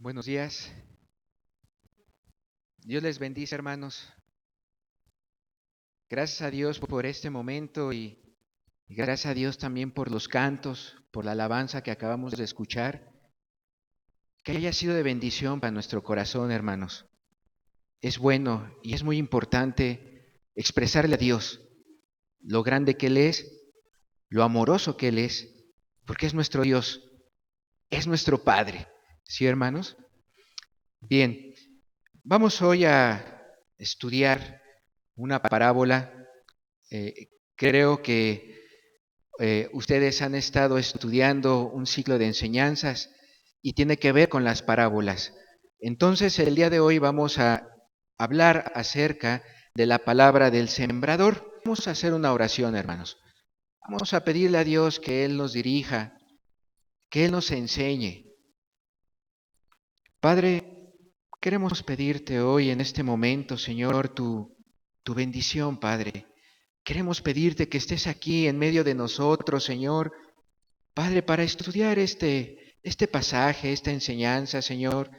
Buenos días. Dios les bendice, hermanos. Gracias a Dios por este momento y gracias a Dios también por los cantos, por la alabanza que acabamos de escuchar. Que haya sido de bendición para nuestro corazón, hermanos. Es bueno y es muy importante expresarle a Dios lo grande que Él es, lo amoroso que Él es, porque es nuestro Dios, es nuestro Padre. ¿Sí, hermanos? Bien, vamos hoy a estudiar una parábola. Creo que ustedes han estado estudiando un ciclo de enseñanzas y tiene que ver con las parábolas. Entonces, el día de hoy vamos a hablar acerca de la palabra del sembrador. Vamos a hacer una oración, hermanos. Vamos a pedirle a Dios que Él nos dirija, que Él nos enseñe. Padre, queremos pedirte hoy en este momento, Señor, tu bendición, Padre. Queremos pedirte que estés aquí en medio de nosotros, Señor, Padre, para estudiar este pasaje, esta enseñanza, Señor.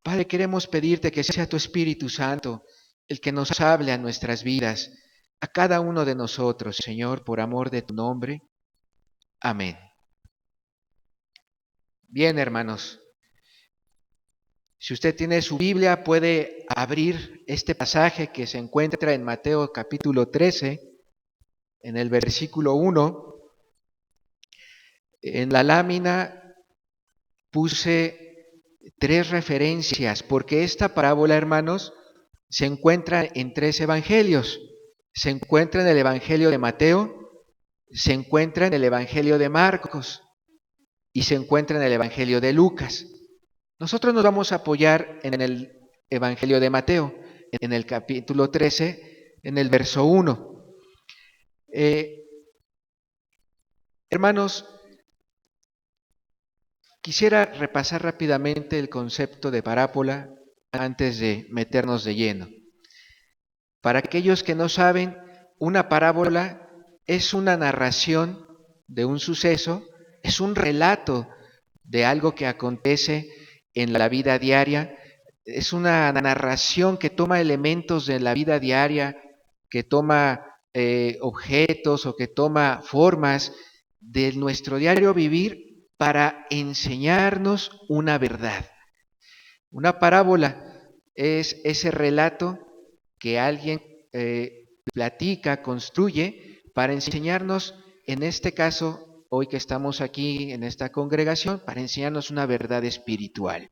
Padre, queremos pedirte que sea tu Espíritu Santo el que nos hable a nuestras vidas, a cada uno de nosotros, Señor, por amor de tu nombre. Amén. Bien, hermanos, si usted tiene su Biblia, puede abrir este pasaje que se encuentra en Mateo capítulo 13, en el versículo 1. En la lámina puse tres referencias, porque esta parábola, hermanos, se encuentra en tres evangelios. Se encuentra en el Evangelio de Mateo, se encuentra en el Evangelio de Marcos y se encuentra en el Evangelio de Lucas. Nosotros nos vamos a apoyar en el Evangelio de Mateo, en el capítulo 13, en el verso 1. Hermanos, quisiera repasar rápidamente el concepto de parábola antes de meternos de lleno. Para aquellos que no saben, una parábola es una narración de un suceso, es un relato de algo que acontece en la vida diaria, es una narración que toma elementos de la vida diaria, que toma objetos o que toma formas de nuestro diario vivir para enseñarnos una verdad. Una parábola es ese relato que alguien platica, construye para enseñarnos, en este caso, hoy que estamos aquí en esta congregación, para enseñarnos una verdad espiritual.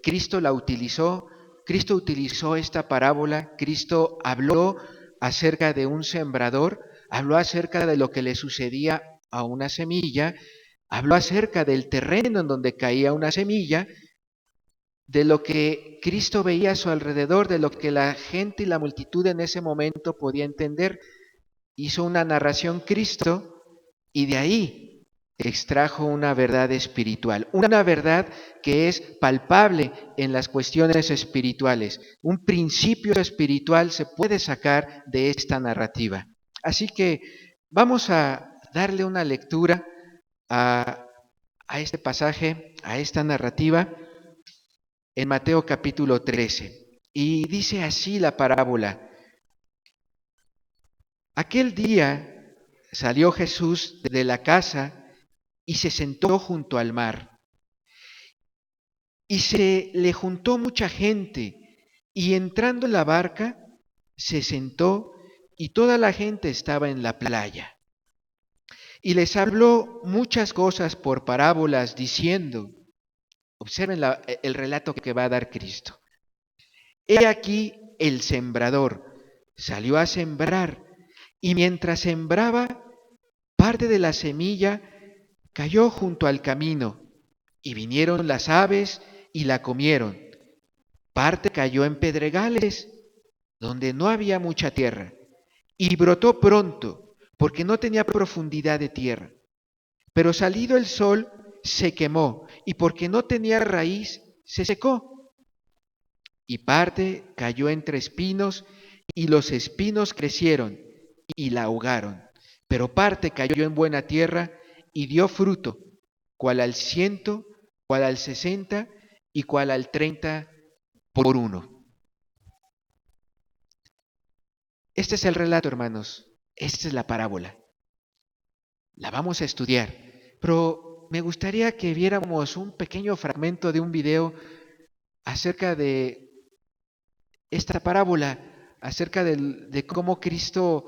Cristo la utilizó, Cristo utilizó esta parábola, Cristo habló acerca de un sembrador, habló acerca de lo que le sucedía a una semilla, habló acerca del terreno en donde caía una semilla, de lo que Cristo veía a su alrededor, de lo que la gente y la multitud en ese momento podía entender. Hizo una narración Cristo y de ahí extrajo una verdad espiritual, una verdad que es palpable en las cuestiones espirituales. Un principio espiritual se puede sacar de esta narrativa. Así que vamos a darle una lectura a este pasaje, a esta narrativa, en Mateo capítulo 13. Y dice así la parábola. Aquel día salió Jesús de la casa y se sentó junto al mar. Y se le juntó mucha gente, y entrando en la barca, se sentó, y toda la gente estaba en la playa. Y les habló muchas cosas por parábolas, diciendo, observen el relato que va a dar Cristo. He aquí el sembrador salió a sembrar, y mientras sembraba, parte de la semilla cayó junto al camino, y vinieron las aves y la comieron. Parte cayó en pedregales, donde no había mucha tierra, y brotó pronto, porque no tenía profundidad de tierra. Pero salido el sol, se quemó, y porque no tenía raíz, se secó. Y parte cayó entre espinos, y los espinos crecieron y la ahogaron. Pero parte cayó en buena tierra y dio fruto, cual al 100, cuál al 60 y cuál al 30 por uno. Este es el relato, hermanos. Esta es la parábola. La vamos a estudiar, pero me gustaría que viéramos un pequeño fragmento de un video acerca de esta parábola, acerca de cómo Cristo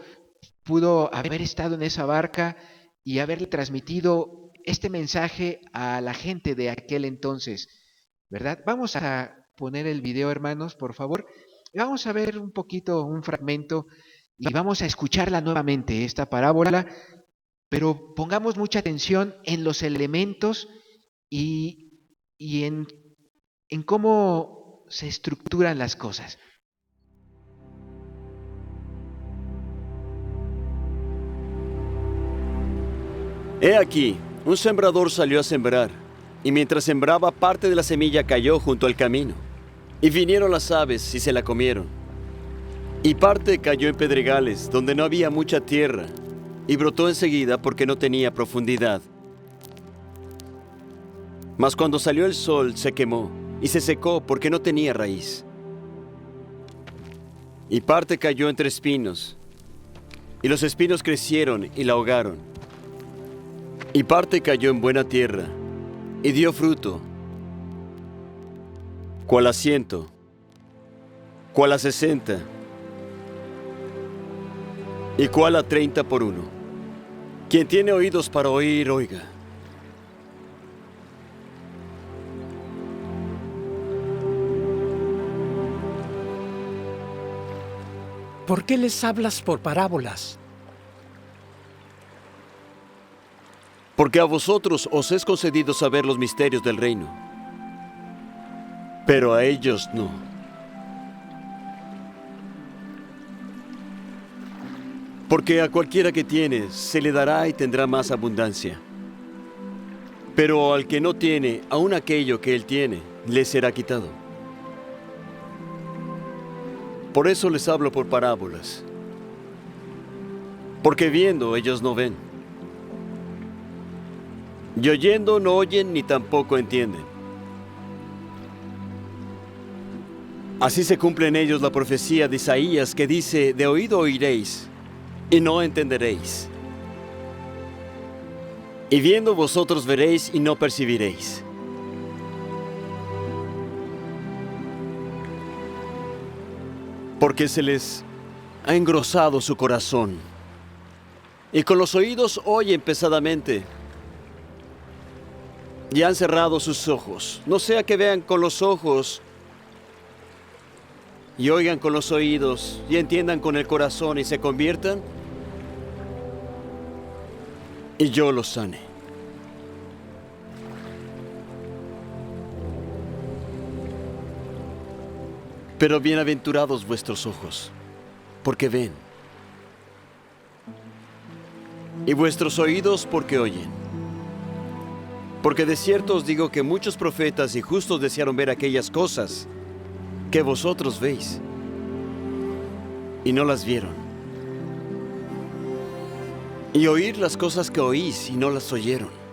pudo haber estado en esa barca y haberle transmitido este mensaje a la gente de aquel entonces, ¿verdad? Vamos a poner el video, hermanos, por favor. Vamos a ver un poquito, un fragmento, y vamos a escucharla nuevamente, esta parábola, pero pongamos mucha atención en los elementos y en cómo se estructuran las cosas. He aquí, un sembrador salió a sembrar, y mientras sembraba, parte de la semilla cayó junto al camino, y vinieron las aves y se la comieron. Y parte cayó en pedregales, donde no había mucha tierra, y brotó enseguida porque no tenía profundidad. Mas cuando salió el sol, se quemó, y se secó porque no tenía raíz. Y parte cayó entre espinos, y los espinos crecieron y la ahogaron. Y parte cayó en buena tierra, y dio fruto, cuál a 100, cuál a 60, y cuál a 30 por uno. Quien tiene oídos para oír, oiga. ¿Por qué les hablas por parábolas? Porque a vosotros os es concedido saber los misterios del reino, pero a ellos no. Porque a cualquiera que tiene, se le dará y tendrá más abundancia. Pero al que no tiene, aun aquello que él tiene, le será quitado. Por eso les hablo por parábolas. Porque viendo ellos no ven, y oyendo no oyen ni tampoco entienden. Así se cumple en ellos la profecía de Isaías que dice: de oído oiréis, y no entenderéis. Y viendo vosotros veréis y no percibiréis. Porque se les ha engrosado su corazón, y con los oídos oyen pesadamente, y han cerrado sus ojos, no sea que vean con los ojos, y oigan con los oídos, y entiendan con el corazón, y se conviertan, y yo los sane. Pero bienaventurados vuestros ojos, porque ven, y vuestros oídos porque oyen. Porque de cierto os digo que muchos profetas y justos desearon ver aquellas cosas que vosotros veis, y no las vieron, y oír las cosas que oís y no las oyeron.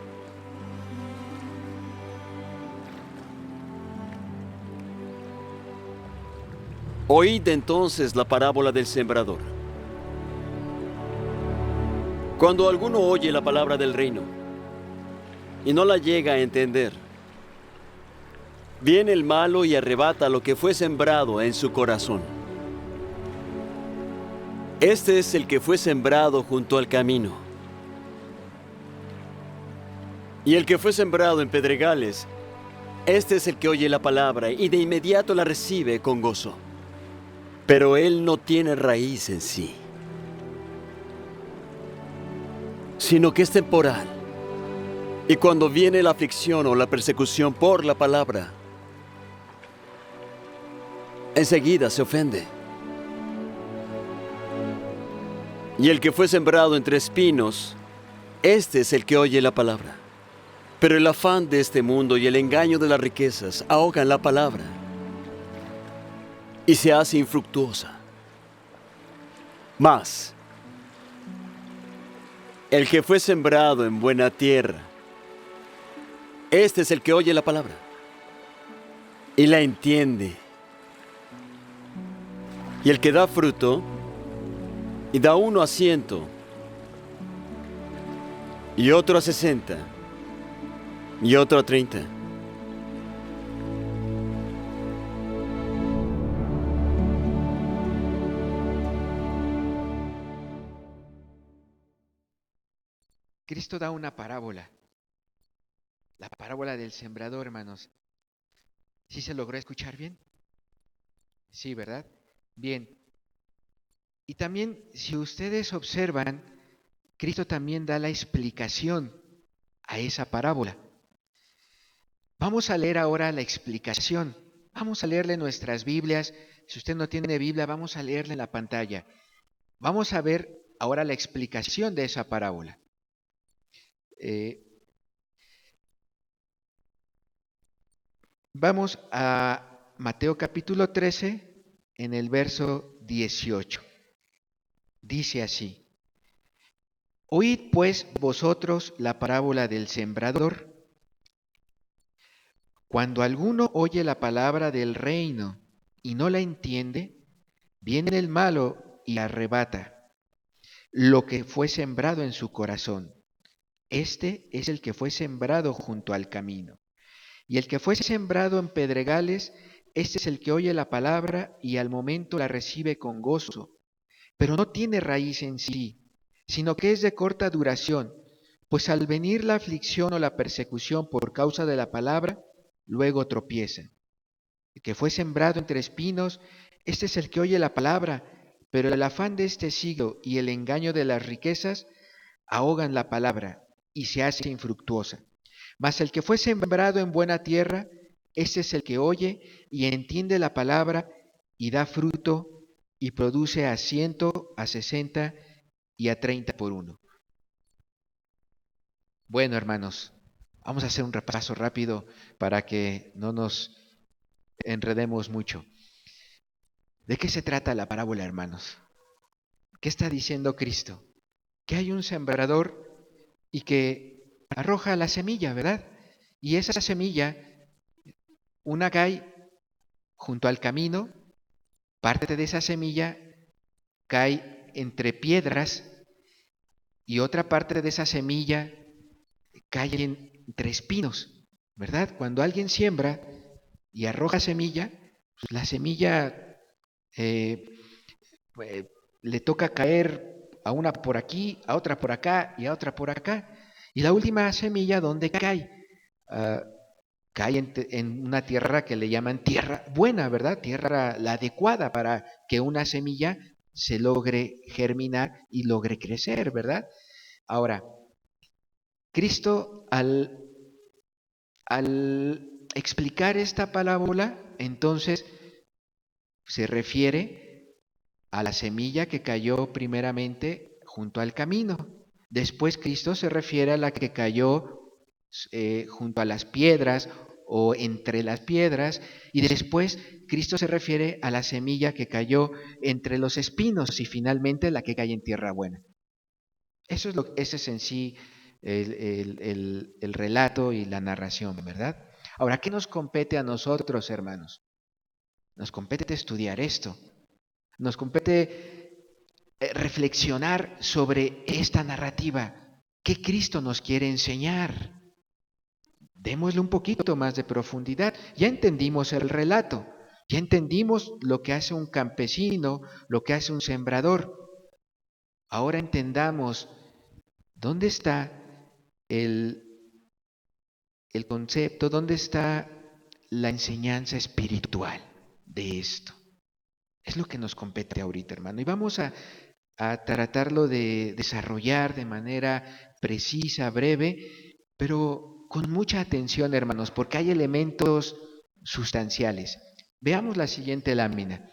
Oíd entonces la parábola del sembrador. Cuando alguno oye la palabra del reino y no la llega a entender, viene el malo y arrebata lo que fue sembrado en su corazón. Este es el que fue sembrado junto al camino. Y el que fue sembrado en pedregales, este es el que oye la palabra y de inmediato la recibe con gozo. Pero él no tiene raíz en sí, sino que es temporal. Y cuando viene la aflicción o la persecución por la palabra, enseguida se ofende. Y el que fue sembrado entre espinos, este es el que oye la palabra. Pero el afán de este mundo y el engaño de las riquezas ahogan la palabra y se hace infructuosa. Mas el que fue sembrado en buena tierra, Este es el que oye la palabra y la entiende. Y el que da fruto, y da uno a 100, y otro a 60, y otro a 30. Cristo da una parábola, la parábola del sembrador, hermanos. ¿Sí se logró escuchar bien? Sí, ¿verdad? Bien. Y también, si ustedes observan, Cristo también da la explicación a esa parábola. Vamos a leer ahora la explicación. Vamos a leerle nuestras Biblias. Si usted no tiene Biblia, vamos a leerle en la pantalla. Vamos a ver ahora la explicación de esa parábola. Vamos a Mateo capítulo 13, en el verso 18. Dice así: Oíd pues vosotros la parábola del sembrador. Cuando alguno oye la palabra del reino y no la entiende, viene el malo y arrebata lo que fue sembrado en su corazón. Este es el que fue sembrado junto al camino. Y el que fue sembrado en pedregales, este es el que oye la palabra y al momento la recibe con gozo, pero no tiene raíz en sí, sino que es de corta duración, pues al venir la aflicción o la persecución por causa de la palabra, luego tropieza. El que fue sembrado entre espinos, este es el que oye la palabra, pero el afán de este siglo y el engaño de las riquezas ahogan la palabra y se hace infructuosa. Mas el que fue sembrado en buena tierra, este es el que oye y entiende la palabra y da fruto y produce a 100, a 60 y a 30 por uno. Bueno, hermanos, vamos a hacer un repaso rápido para que no nos enredemos mucho. ¿De qué se trata la parábola, hermanos? ¿Qué está diciendo Cristo? Que hay un sembrador y que arroja la semilla, ¿verdad? Y esa semilla, una cae junto al camino, parte de esa semilla cae entre piedras y otra parte de esa semilla cae entre espinos, ¿verdad? Cuando alguien siembra y arroja semilla, pues la semilla eh, eh, le toca caer a una por aquí, a otra por acá y a otra por acá. Y la última semilla, ¿dónde cae? Uh, Cae en una tierra que le llaman tierra buena, ¿verdad? Tierra la adecuada para que una semilla se logre germinar y logre crecer, ¿verdad? Ahora, Cristo al explicar esta parábola, entonces se refiere a la semilla que cayó primeramente junto al camino. Después Cristo se refiere a la que cayó junto a las piedras o entre las piedras, y después Cristo se refiere a la semilla que cayó entre los espinos y finalmente la que cae en tierra buena. Ese es en sí el relato y la narración, ¿verdad? Ahora, ¿qué nos compete a nosotros, hermanos? Nos compete estudiar esto. Nos compete reflexionar sobre esta narrativa. ¿Qué Cristo nos quiere enseñar? Démosle un poquito más de profundidad. Ya entendimos el relato, ya entendimos lo que hace un campesino, lo que hace un sembrador. Ahora entendamos dónde está el concepto, dónde está la enseñanza espiritual de esto. Es lo que nos compete ahorita, hermano. Y vamos a tratarlo de desarrollar de manera precisa, breve, pero con mucha atención, hermanos, porque hay elementos sustanciales. Veamos la siguiente lámina.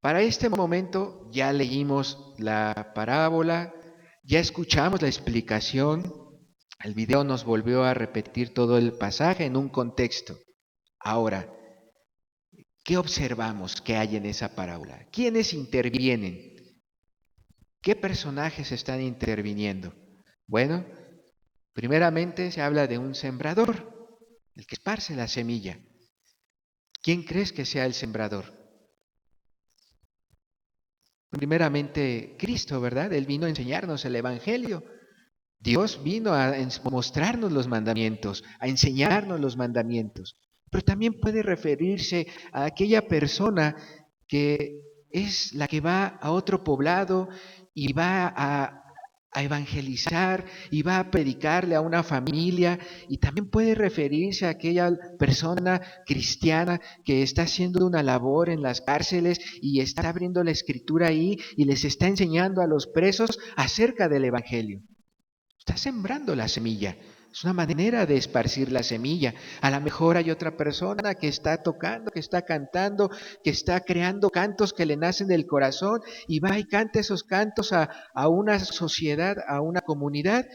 Para este momento ya leímos la parábola, ya escuchamos la explicación, el video nos volvió a repetir todo el pasaje en un contexto. Ahora, ¿qué observamos que hay en esa parábola? ¿Quiénes intervienen? ¿Qué personajes están interviniendo? Bueno, Primeramente se habla de un sembrador, el que esparce la semilla. ¿Quién crees que sea el sembrador? Primeramente Cristo, ¿verdad? Él vino a enseñarnos el Evangelio. Dios vino a mostrarnos los mandamientos, a enseñarnos los mandamientos. Pero también puede referirse a aquella persona que es la que va a otro poblado y va a evangelizar y va a predicarle a una familia, y también puede referirse a aquella persona cristiana que está haciendo una labor en las cárceles y está abriendo la escritura ahí y les está enseñando a los presos acerca del evangelio. Está sembrando la semilla. Es una manera de esparcir la semilla. A lo mejor hay otra persona que está tocando, que está cantando, que está creando cantos que le nacen del corazón y va y canta esos cantos a una sociedad, a una comunidad,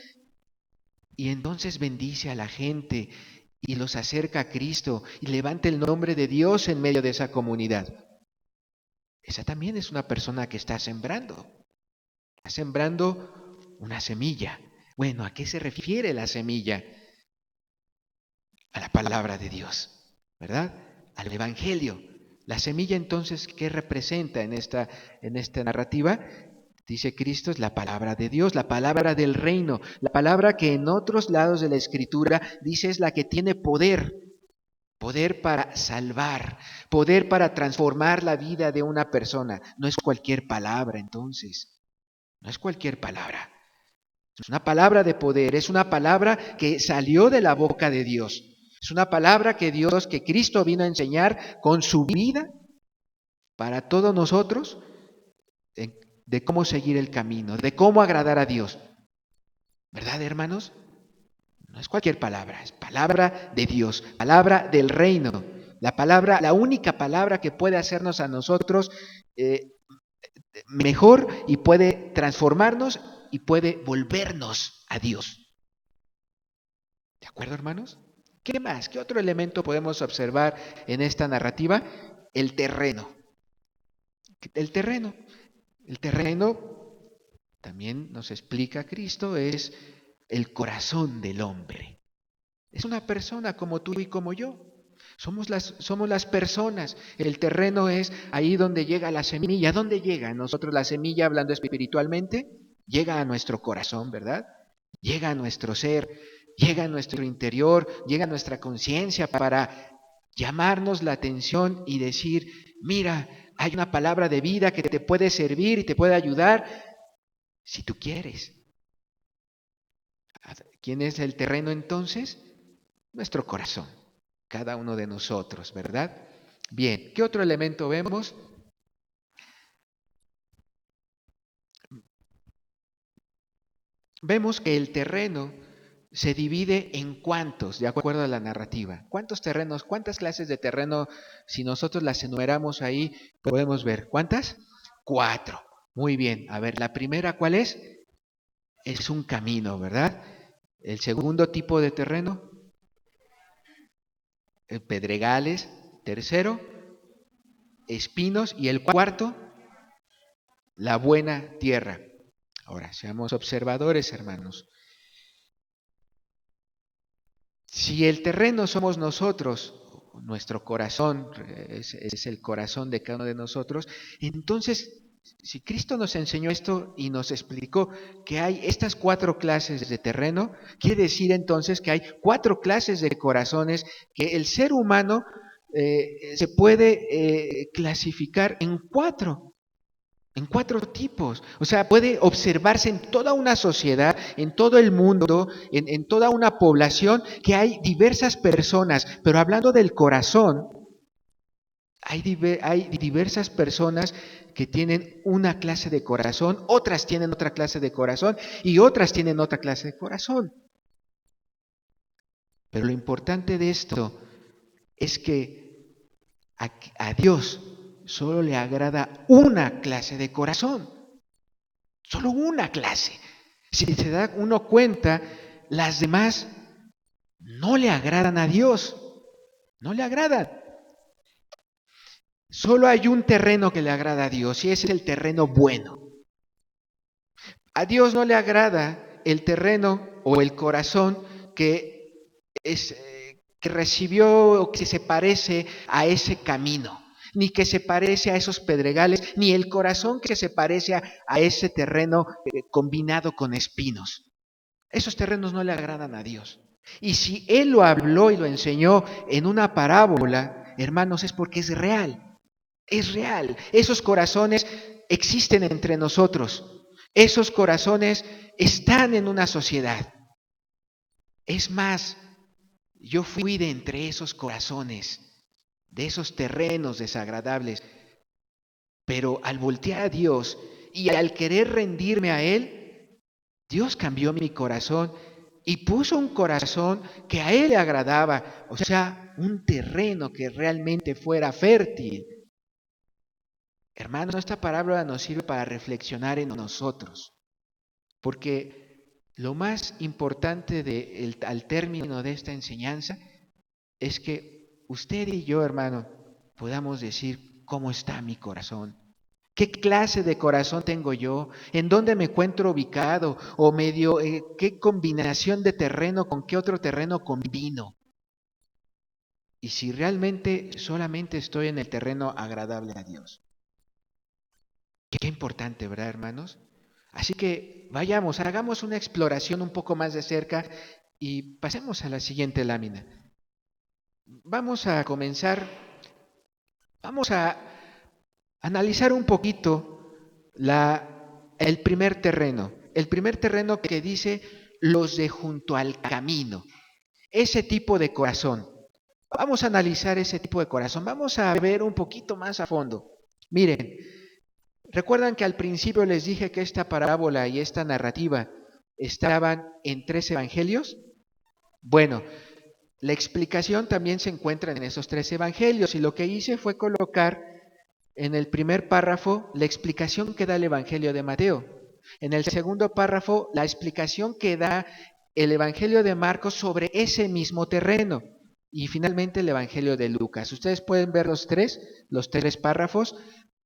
y entonces bendice a la gente y los acerca a Cristo y levanta el nombre de Dios en medio de esa comunidad. Esa también es una persona que está sembrando. Está sembrando una semilla. Bueno, ¿a qué se refiere la semilla? A la palabra de Dios, ¿verdad? Al Evangelio. La semilla entonces, ¿qué representa en esta narrativa? Dice Cristo, es la palabra de Dios, la palabra del reino, la palabra que en otros lados de la Escritura dice es la que tiene poder. Poder para salvar, poder para transformar la vida de una persona. No es cualquier palabra entonces, no es cualquier palabra. Es una palabra de poder, es una palabra que salió de la boca de Dios. Es una palabra que Cristo vino a enseñar con su vida para todos nosotros, de cómo seguir el camino, de cómo agradar a Dios. ¿Verdad, hermanos? No es cualquier palabra, es palabra de Dios, palabra del reino. La única palabra que puede hacernos a nosotros mejor y puede transformarnos y puede volvernos a Dios. ¿De acuerdo, hermanos? ¿Qué más? ¿Qué otro elemento podemos observar en esta narrativa? El terreno. El terreno. El terreno, también nos explica Cristo, es el corazón del hombre. Es una persona como tú y como yo. Somos las personas. El terreno es ahí donde llega la semilla. ¿Dónde llega? Nosotros la semilla, hablando espiritualmente, llega a nuestro corazón, ¿verdad? Llega a nuestro ser, llega a nuestro interior, llega a nuestra conciencia para llamarnos la atención y decir, mira, hay una palabra de vida que te puede servir y te puede ayudar si tú quieres. ¿Quién es el terreno entonces? Nuestro corazón, cada uno de nosotros, ¿verdad? Bien, ¿qué otro elemento vemos? Vemos que el terreno se divide en cuántos, de acuerdo a la narrativa. ¿Cuántos terrenos, cuántas clases de terreno, si nosotros las enumeramos ahí, podemos ver? ¿Cuántas? 4. Muy bien. A ver, la primera, ¿cuál es? Es un camino, ¿verdad? El segundo tipo de terreno, pedregales. Tercero, espinos. Y el cuarto, la buena tierra. Ahora, seamos observadores, hermanos. Si el terreno somos nosotros, nuestro corazón es el corazón de cada uno de nosotros, entonces, si Cristo nos enseñó esto y nos explicó que hay estas 4 clases de terreno, quiere decir entonces que hay 4 clases de corazones que el ser humano se puede clasificar en 4 tipos. O sea, puede observarse en toda una sociedad, en todo el mundo, en toda una población, que hay diversas personas, pero hablando del corazón, hay diversas personas que tienen una clase de corazón, otras tienen otra clase de corazón y otras tienen otra clase de corazón. Pero lo importante de esto es que a Dios solo le agrada una clase de corazón, solo una clase. Si se da uno cuenta, las demás no le agradan a Dios, no le agradan. Solo hay un terreno que le agrada a Dios y ese es el terreno bueno. A Dios no le agrada el terreno o el corazón que recibió o que se parece a ese camino, ni que se parece a esos pedregales, ni el corazón que se parece a ese terreno combinado con espinos. Esos terrenos no le agradan a Dios. Y si Él lo habló y lo enseñó en una parábola, hermanos, es porque es real. Es real. Esos corazones existen entre nosotros. Esos corazones están en una sociedad. Es más, yo fui de entre esos corazones, de esos terrenos desagradables, pero al voltear a Dios y al querer rendirme a Él, Dios cambió mi corazón y puso un corazón que a Él le agradaba, o sea, un terreno que realmente fuera fértil. Hermanos, esta parábola nos sirve para reflexionar en nosotros, porque lo más importante al término de esta enseñanza es que usted y yo, hermano, podamos decir cómo está mi corazón. ¿Qué clase de corazón tengo yo? ¿En dónde me encuentro ubicado? ¿O medio qué combinación de terreno con qué otro terreno combino? Y si realmente solamente estoy en el terreno agradable a Dios. Qué importante, ¿verdad, hermanos? Así que vayamos, hagamos una exploración un poco más de cerca y pasemos a la siguiente lámina. Vamos a comenzar, vamos a analizar un poquito el primer terreno que dice los de junto al camino, ese tipo de corazón. Vamos a analizar ese tipo de corazón, vamos a ver un poquito más a fondo. Miren, ¿recuerdan que al principio les dije que esta parábola y esta narrativa estaban en 3 evangelios? Bueno, la explicación también se encuentra en esos 3 evangelios y lo que hice fue colocar en el primer párrafo la explicación que da el Evangelio de Mateo. En el segundo párrafo, la explicación que da el Evangelio de Marcos sobre ese mismo terreno. Y finalmente el Evangelio de Lucas. Ustedes pueden ver los tres párrafos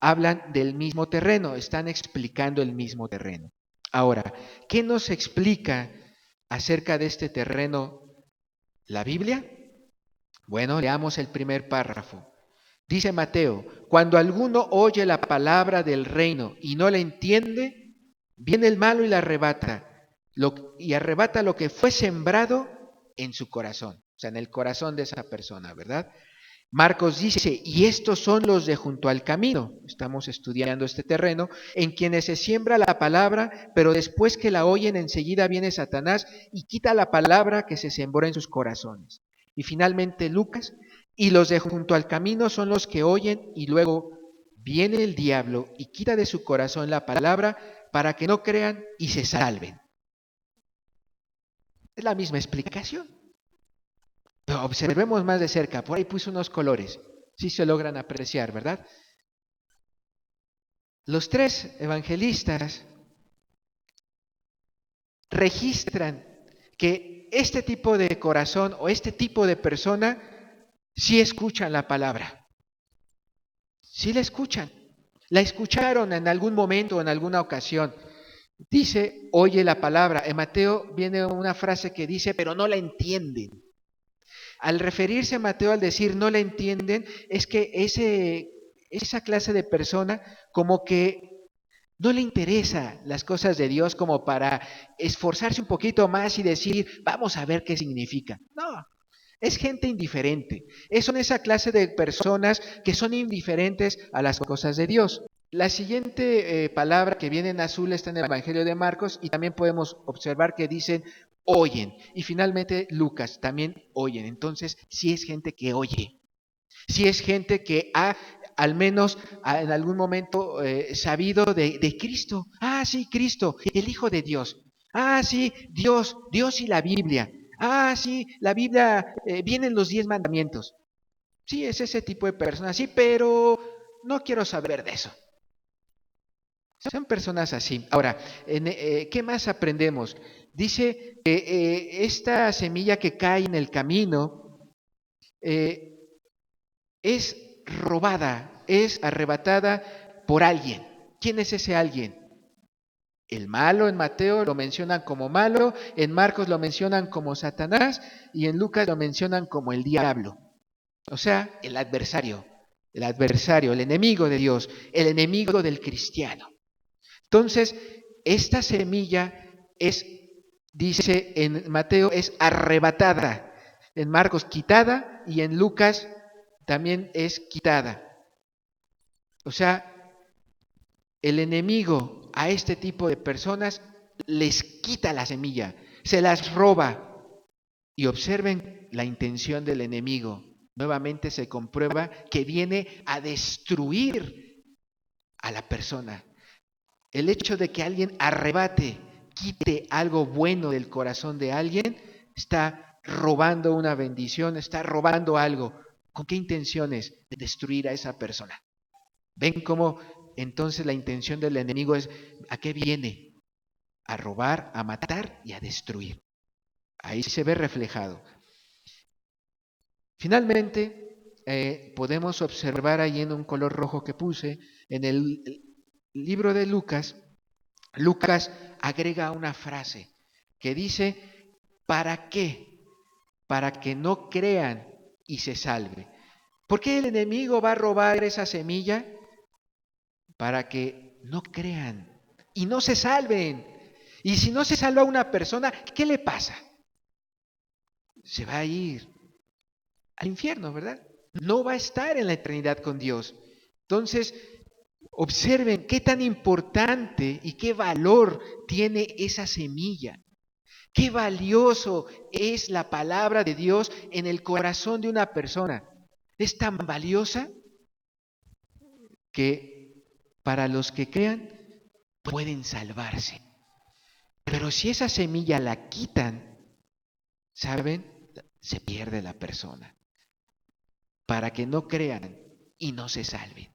hablan del mismo terreno, están explicando el mismo terreno. Ahora, ¿qué nos explica acerca de este terreno la Biblia? Bueno, leamos el primer párrafo. Dice Mateo, cuando alguno oye la palabra del reino y no la entiende, viene el malo y la arrebata, y arrebata lo que fue sembrado en su corazón, o sea, en el corazón de esa persona, ¿verdad? Marcos dice, y estos son los de junto al camino, estamos estudiando este terreno, en quienes se siembra la palabra, pero después que la oyen enseguida viene Satanás y quita la palabra que se sembró en sus corazones. Y finalmente Lucas, y los de junto al camino son los que oyen y luego viene el diablo y quita de su corazón la palabra para que no crean y se salven. Es la misma explicación. Pero observemos más de cerca, por ahí puse unos colores, sí se logran apreciar, ¿verdad? Los 3 evangelistas registran que este tipo de corazón o este tipo de persona sí escuchan la palabra, sí la escuchan, la escucharon en algún momento o en alguna ocasión. Dice, oye la palabra, en Mateo viene una frase que dice, pero no la entienden. Al referirse a Mateo al decir no la entienden, es que esa clase de persona como que no le interesa las cosas de Dios como para esforzarse un poquito más y decir, vamos a ver qué significa. No, es gente indiferente. Son esa clase de personas que son indiferentes a las cosas de Dios. La siguiente palabra que viene en azul está en el Evangelio de Marcos y también podemos observar que dicen oyen. Y finalmente Lucas también oyen. Entonces, sí es gente que oye. Sí es gente que ha al menos en algún momento sabido de Cristo. Ah, sí, Cristo, el Hijo de Dios. Ah, sí, Dios y la Biblia. Ah, sí, la Biblia, vienen los 10 mandamientos. Sí, es ese tipo de personas, sí, pero no quiero saber de eso. Son personas así. Ahora, ¿qué más aprendemos? Dice que esta semilla que cae en el camino es robada, es arrebatada por alguien. ¿Quién es ese alguien? El malo en Mateo lo mencionan como malo, en Marcos lo mencionan como Satanás y en Lucas lo mencionan como el diablo. O sea, el adversario, el enemigo de Dios, el enemigo del cristiano. Entonces, esta semilla es, dice en Mateo, es arrebatada, en Marcos quitada y en Lucas también es quitada. O sea, el enemigo a este tipo de personas les quita la semilla, se las roba. Y observen la intención del enemigo. Nuevamente se comprueba que viene a destruir a la persona. El hecho de que alguien arrebate, quite algo bueno del corazón de alguien, está robando una bendición, está robando algo. ¿Con qué intenciones? De destruir a esa persona. ¿Ven cómo entonces la intención del enemigo es a qué viene? A robar, a matar y a destruir. Ahí se ve reflejado. Finalmente, podemos observar ahí en un color rojo que puse, en el libro de Lucas, Lucas agrega una frase que dice, ¿para qué? Para que no crean y se salve. ¿Por qué el enemigo va a robar esa semilla? Para que no crean y no se salven. Y si no se salva una persona, ¿qué le pasa? Se va a ir al infierno, ¿verdad? No va a estar en la eternidad con Dios. Entonces, observen qué tan importante y qué valor tiene esa semilla. Qué valioso es la palabra de Dios en el corazón de una persona. Es tan valiosa que para los que crean pueden salvarse. Pero si esa semilla la quitan, ¿saben? Se pierde la persona. Para que no crean y no se salven.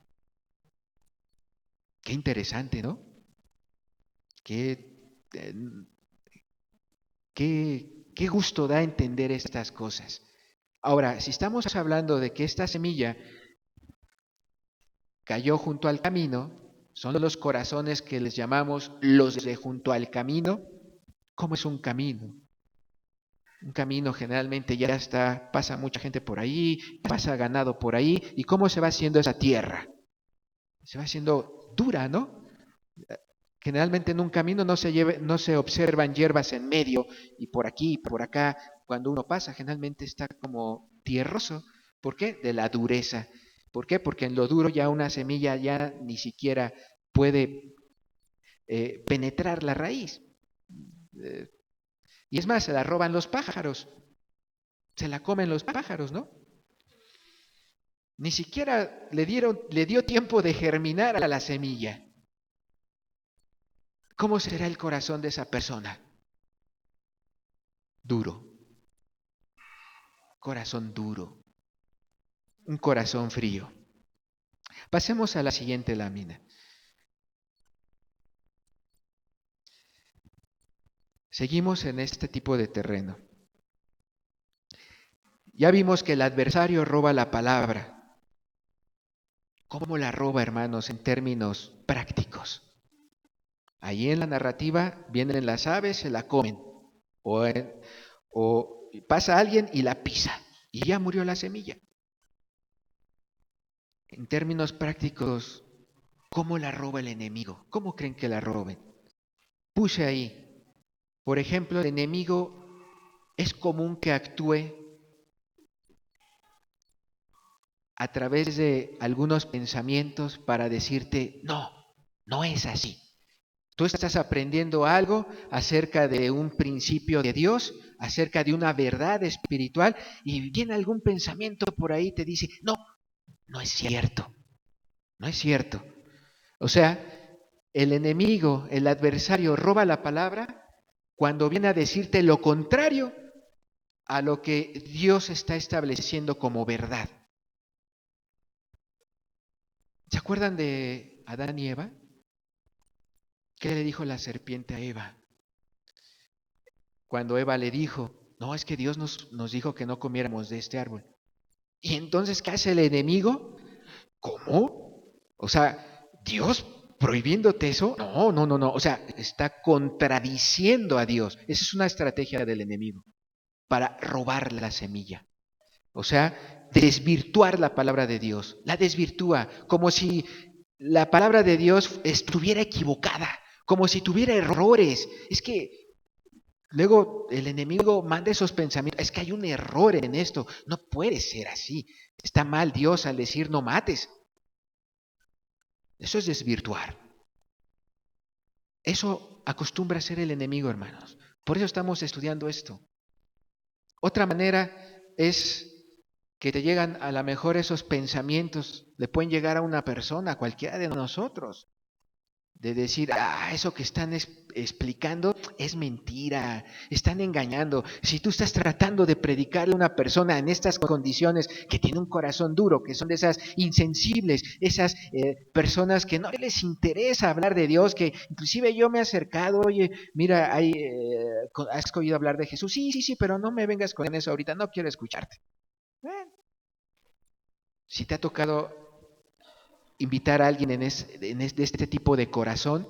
Qué interesante, ¿no? Qué gusto da entender estas cosas. Ahora, si estamos hablando de que esta semilla cayó junto al camino, son los corazones que les llamamos los de junto al camino. ¿Cómo es un camino? Un camino generalmente ya está, pasa mucha gente por ahí, pasa ganado por ahí, ¿y cómo se va haciendo esa tierra? Se va haciendo dura, ¿no? Generalmente en un camino no se observan hierbas en medio y por aquí y por acá. Cuando uno pasa, generalmente está como tierroso. ¿Por qué? De la dureza. ¿Por qué? Porque en lo duro ya una semilla ya ni siquiera puede penetrar la raíz. Y es más, se la roban los pájaros. Se la comen los pájaros, ¿no? Ni siquiera le dio tiempo de germinar a la semilla. ¿Cómo será el corazón de esa persona? Duro. Corazón duro. Un corazón frío. Pasemos a la siguiente lámina. Seguimos en este tipo de terreno. Ya vimos que el adversario roba la palabra. ¿Cómo la roba, hermanos, en términos prácticos? Allí en la narrativa vienen las aves, se la comen. O pasa alguien y la pisa. Y ya murió la semilla. En términos prácticos, ¿cómo la roba el enemigo? ¿Cómo creen que la roben? Puse ahí. Por ejemplo, el enemigo es común que actúe a través de algunos pensamientos para decirte, no, no es así. Tú estás aprendiendo algo acerca de un principio de Dios, acerca de una verdad espiritual, y viene algún pensamiento por ahí y te dice, no, no es cierto, no es cierto. O sea, el enemigo, el adversario, roba la palabra cuando viene a decirte lo contrario a lo que Dios está estableciendo como verdad. ¿Se acuerdan de Adán y Eva? ¿Qué le dijo la serpiente a Eva? Cuando Eva le dijo, no, es que Dios nos dijo que no comiéramos de este árbol. Y entonces, ¿qué hace el enemigo? ¿Cómo? O sea, Dios prohibiéndote eso. No, no, no, no. O sea, está contradiciendo a Dios. Esa es una estrategia del enemigo para robar la semilla. O sea, desvirtuar la palabra de Dios. La desvirtúa como si la palabra de Dios estuviera equivocada, como si tuviera errores. Es que luego el enemigo manda esos pensamientos. Es que hay un error en esto. No puede ser así. Está mal Dios al decir no mates. Eso es desvirtuar. Eso acostumbra a ser el enemigo, hermanos. Por eso estamos estudiando esto. Otra manera es que te llegan a lo mejor esos pensamientos, le pueden llegar a una persona, a cualquiera de nosotros, de decir, eso que están explicando es mentira, están engañando. Si tú estás tratando de predicarle a una persona en estas condiciones que tiene un corazón duro, que son de esas insensibles, esas personas que no les interesa hablar de Dios, que inclusive yo me he acercado, oye, mira, ¿has oído hablar de Jesús? Sí, sí, sí, pero no me vengas con eso ahorita, no quiero escucharte. Si te ha tocado invitar a alguien de este tipo de corazón,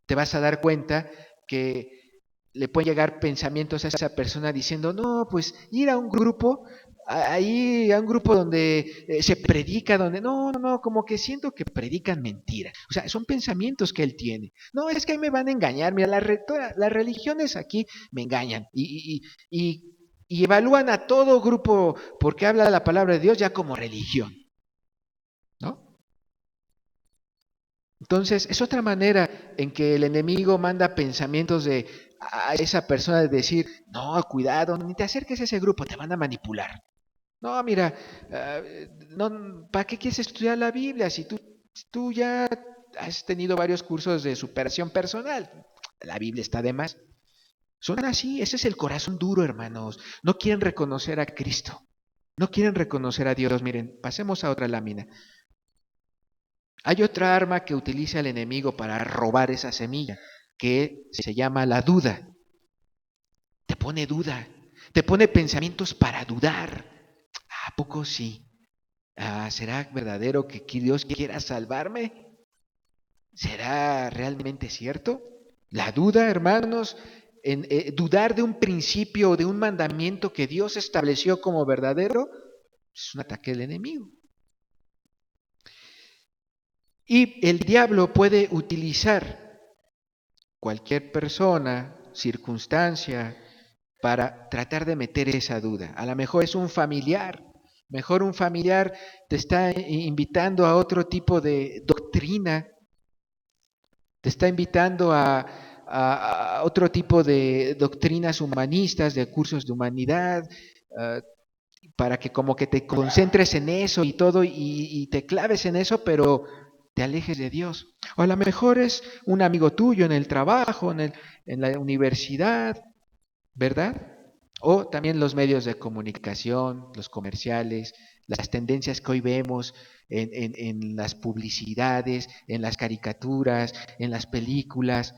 te vas a dar cuenta que le pueden llegar pensamientos a esa persona diciendo, no, pues ir a un grupo, ahí a un grupo donde se predica, donde no, no, no, como que siento que predican mentira. O sea, son pensamientos que él tiene. No, es que ahí me van a engañar, mira, las religiones aquí me engañan y evalúan a todo grupo porque habla la palabra de Dios ya como religión, ¿no? Entonces, es otra manera en que el enemigo manda pensamientos a esa persona de decir, no, cuidado, ni te acerques a ese grupo, te van a manipular. No, mira, no, ¿para qué quieres estudiar la Biblia si tú ya has tenido varios cursos de superación personal? La Biblia está de más. Son así, ese es el corazón duro, hermanos. No quieren reconocer a Cristo, no quieren reconocer a Dios. Miren, pasemos a otra lámina. Hay otra arma que utiliza el enemigo para robar esa semilla, que se llama la duda. Duda, te pone pensamientos para dudar. ¿A poco sí? ¿Será verdadero que Dios quiera salvarme? ¿Será realmente cierto? La duda, hermanos, dudar de un principio o de un mandamiento que Dios estableció como verdadero, es un ataque del enemigo. Y el diablo puede utilizar cualquier persona, circunstancia, para tratar de meter esa duda. A lo mejor es un familiar, mejor un familiar te está invitando a otro tipo de doctrina, te está invitando a otro tipo de doctrinas humanistas, de cursos de humanidad, uh, para que como que te concentres en eso y todo y te claves en eso, pero te alejes de Dios. O a lo mejor es un amigo tuyo en el trabajo, en la universidad, ¿verdad? O también los medios de comunicación, los comerciales, las tendencias que hoy vemos en las publicidades, en las caricaturas, en las películas.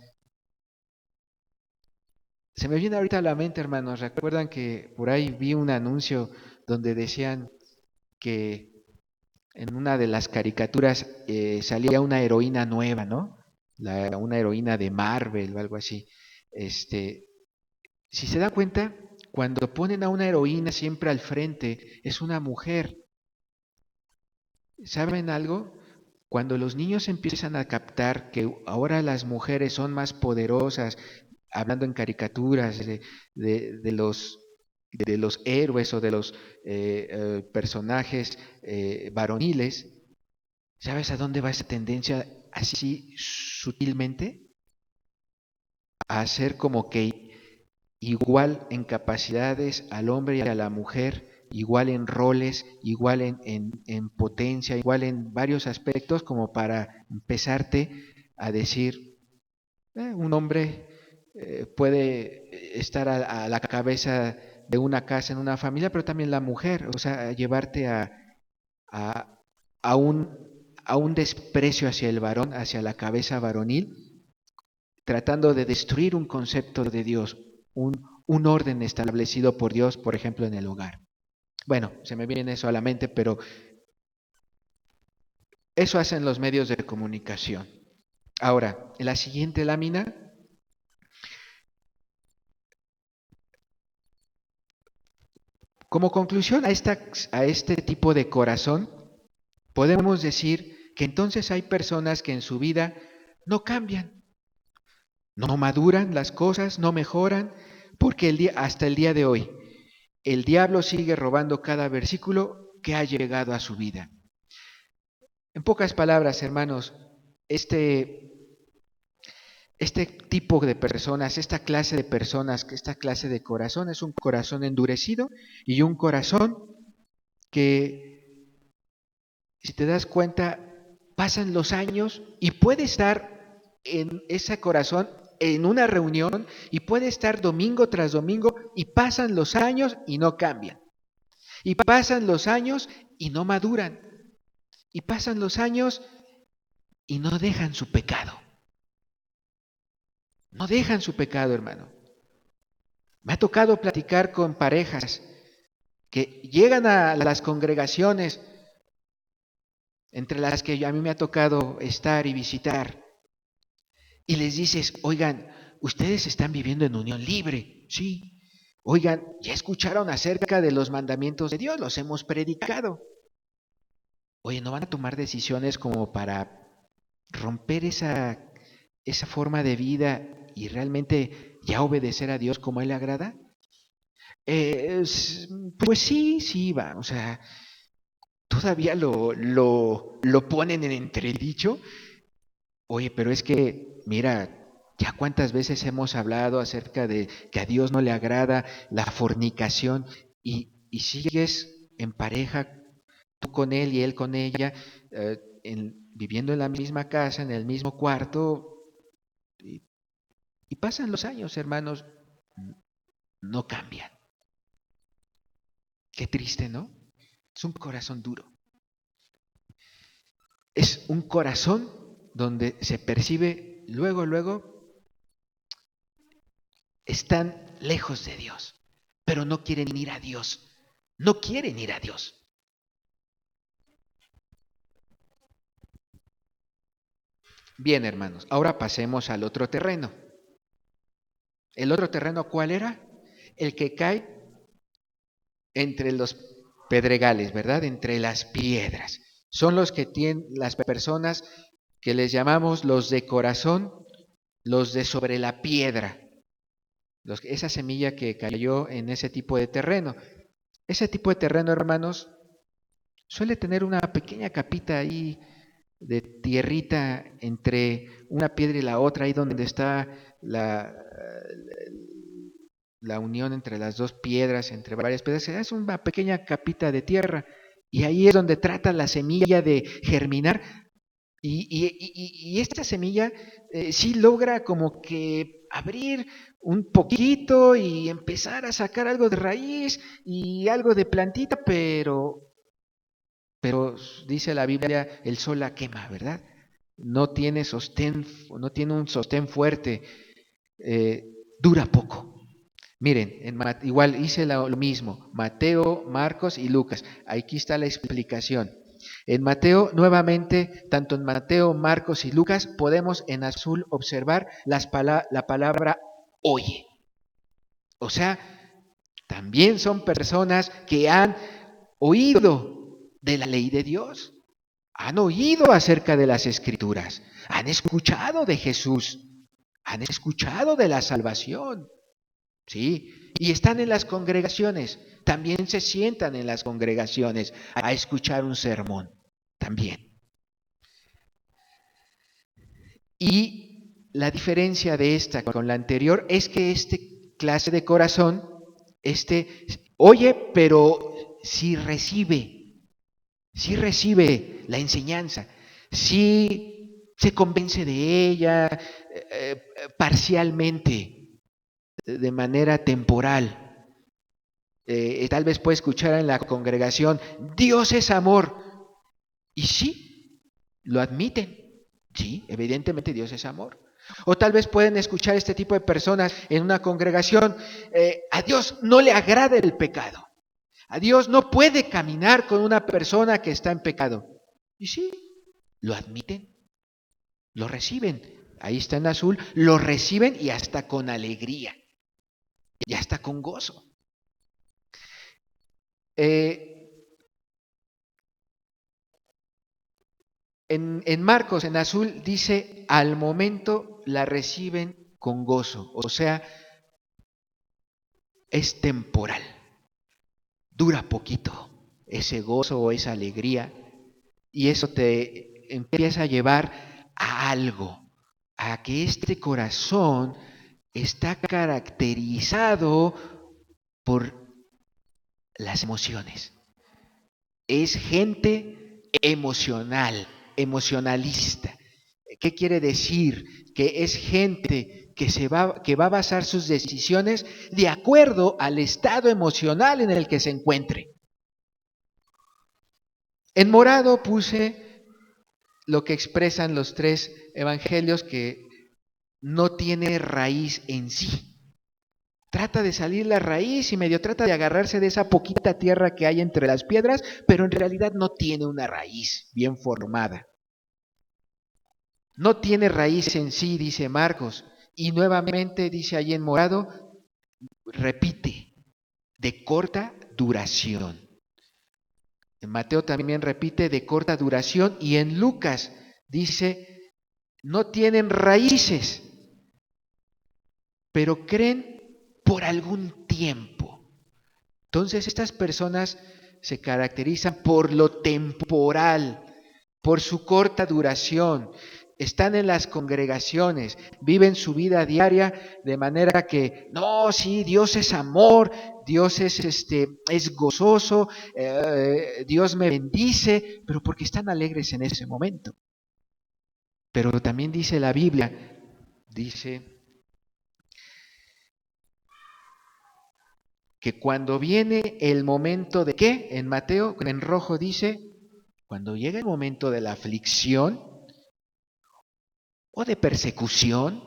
Se me viene ahorita a la mente, hermanos, recuerdan que por ahí vi un anuncio donde decían que en una de las caricaturas salía una heroína nueva, ¿no? Una heroína de Marvel o algo así. Si se da cuenta, cuando ponen a una heroína siempre al frente, es una mujer. ¿Saben algo? Cuando los niños empiezan a captar que ahora las mujeres son más poderosas, hablando en caricaturas de los héroes o de los personajes varoniles, ¿sabes a dónde va esa tendencia así sutilmente? A hacer como que igual en capacidades al hombre y a la mujer, igual en roles, igual en potencia, igual en varios aspectos, como para empezarte a decir, un hombre puede estar a la cabeza de una casa en una familia, pero también la mujer, o sea, llevarte a, a un, a un desprecio hacia el varón, hacia la cabeza varonil, tratando de destruir un concepto de Dios, un orden establecido por Dios, por ejemplo, en el hogar. Bueno, se me viene eso a la mente, pero eso hacen los medios de comunicación. Ahora, en la siguiente lámina, como conclusión a este tipo de corazón, podemos decir que entonces hay personas que en su vida no cambian, no maduran las cosas, no mejoran, porque hasta el día de hoy el diablo sigue robando cada versículo que ha llegado a su vida. En pocas palabras, hermanos, este tipo de personas, esta clase de personas, esta clase de corazón es un corazón endurecido y un corazón que, si te das cuenta, pasan los años y puede estar en ese corazón en una reunión y puede estar domingo tras domingo y pasan los años y no cambian. Y pasan los años y no maduran. Y pasan los años y no dejan su pecado. No dejan su pecado, hermano. Me ha tocado platicar con parejas que llegan a las congregaciones, entre las que a mí me ha tocado estar y visitar, y les dices, oigan, ustedes están viviendo en unión libre, sí. Oigan, ¿ya escucharon acerca de los mandamientos de Dios? Los hemos predicado. Oye, ¿no van a tomar decisiones como para romper esa forma de vida y realmente ya obedecer a Dios como a Él le agrada? Pues sí, va, o sea, todavía lo ponen en entredicho. Oye, pero es que, mira, ya cuántas veces hemos hablado acerca de que a Dios no le agrada la fornicación y sigues en pareja, tú con él y él con ella, viviendo en la misma casa, en el mismo cuarto, y pasan los años, hermanos, no cambian. Qué triste, ¿no? Es un corazón duro. Es un corazón donde se percibe luego, están lejos de Dios, pero no quieren ir a Dios. No quieren ir a Dios. Bien, hermanos, ahora pasemos al otro terreno. ¿El otro terreno cuál era? El que cae entre los pedregales, ¿verdad? Entre las piedras. Son los que tienen las personas que les llamamos los de corazón, los de sobre la piedra. Esa semilla que cayó en ese tipo de terreno. Ese tipo de terreno, hermanos, suele tener una pequeña capita ahí de tierrita entre una piedra y la otra, ahí donde está la unión entre las dos piedras, entre varias piedras. Es una pequeña capita de tierra y ahí es donde trata la semilla de germinar. Y esta semilla sí logra como que abrir un poquito y empezar a sacar algo de raíz y algo de plantita, pero dice la Biblia, el sol la quema, ¿verdad? No tiene sostén, no tiene un sostén fuerte, dura poco. Miren, igual hice lo mismo, Mateo, Marcos y Lucas. Aquí está la explicación. En Mateo, nuevamente, tanto en Mateo, Marcos y Lucas, podemos en azul observar la palabra oye. O sea, también son personas que han oído de la ley de Dios, han oído acerca de las Escrituras, han escuchado de Jesús, han escuchado de la salvación, ¿sí? Y están en las congregaciones, también se sientan en las congregaciones a escuchar un sermón, también. Y la diferencia de esta con la anterior es que este clase de corazón, oye, pero sí recibe la enseñanza, sí se convence de ella parcialmente, de manera temporal. Tal vez puede escuchar en la congregación, Dios es amor, y sí, lo admiten, sí, evidentemente Dios es amor. O tal vez pueden escuchar este tipo de personas en una congregación, a Dios no le agrada el pecado. A Dios no puede caminar con una persona que está en pecado. Y sí, lo admiten. lo reciben. Ahí está en azul, lo reciben y hasta con alegría, y hasta con gozo. En Marcos, en azul, dice, al momento la reciben con gozo. O sea, es temporal, dura poquito ese gozo o esa alegría, y eso te empieza a llevar a algo, a que este corazón está caracterizado por las emociones. Es gente emocional, emocionalista. ¿Qué quiere decir? Que es gente que va a basar sus decisiones de acuerdo al estado emocional en el que se encuentre. En morado puse lo que expresan los 3 evangelios, que no tiene raíz en sí. Trata de salir la raíz y medio trata de agarrarse de esa poquita tierra que hay entre las piedras, pero en realidad no tiene una raíz bien formada. No tiene raíz en sí, dice Marcos. Y nuevamente dice allí en morado, repite, de corta duración. En Mateo también repite, de corta duración. Y en Lucas dice, no tienen raíces, pero creen por algún tiempo. Entonces estas personas se caracterizan por lo temporal, por su corta duración. Están en las congregaciones, viven su vida diaria de manera que, no, sí, Dios es amor, Dios es gozoso, Dios me bendice, pero porque están alegres en ese momento. Pero también dice la Biblia, dice que cuando viene el momento de ¿qué? En Mateo, en rojo dice, cuando llega el momento de la aflicción o de persecución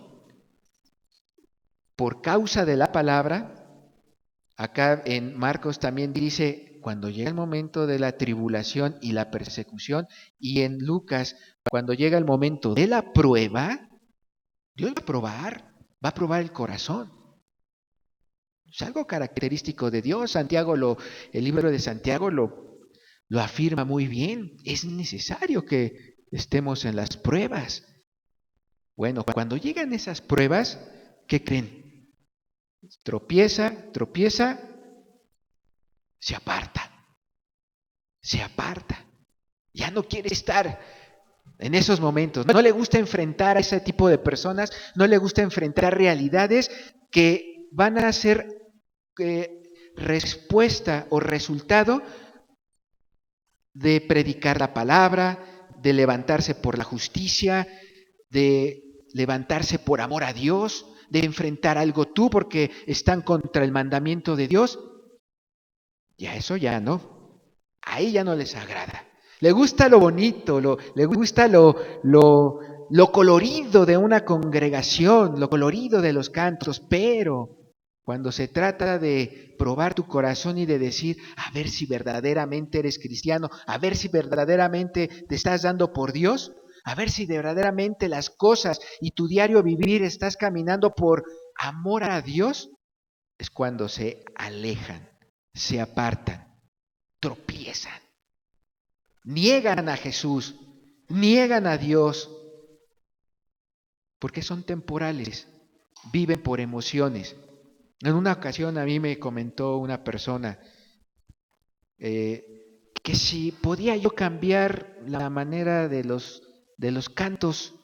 por causa de la palabra, acá en Marcos también dice, cuando llega el momento de la tribulación y la persecución, y en Lucas, cuando llega el momento de la prueba, Dios va a probar el corazón. Es algo característico de Dios. El libro de Santiago lo afirma muy bien. Es necesario que estemos en las pruebas. Bueno, cuando llegan esas pruebas, ¿qué creen? Tropieza, se aparta. Ya no quiere estar en esos momentos. No le gusta enfrentar a ese tipo de personas, no le gusta enfrentar realidades que van a ser respuesta o resultado de predicar la palabra, de levantarse por la justicia, de levantarse por amor a Dios, de enfrentar algo tú porque están contra el mandamiento de Dios. Ya eso ya no, ahí ya no les agrada. Le gusta lo bonito, le gusta lo colorido de una congregación, lo colorido de los cantos, pero cuando se trata de probar tu corazón y de decir, a ver si verdaderamente eres cristiano, a ver si verdaderamente te estás dando por Dios, a ver si verdaderamente las cosas y tu diario vivir estás caminando por amor a Dios, es cuando se alejan, se apartan, tropiezan, niegan a Jesús, niegan a Dios, porque son temporales, viven por emociones. En una ocasión a mí me comentó una persona que si podía yo cambiar la manera de los cantos.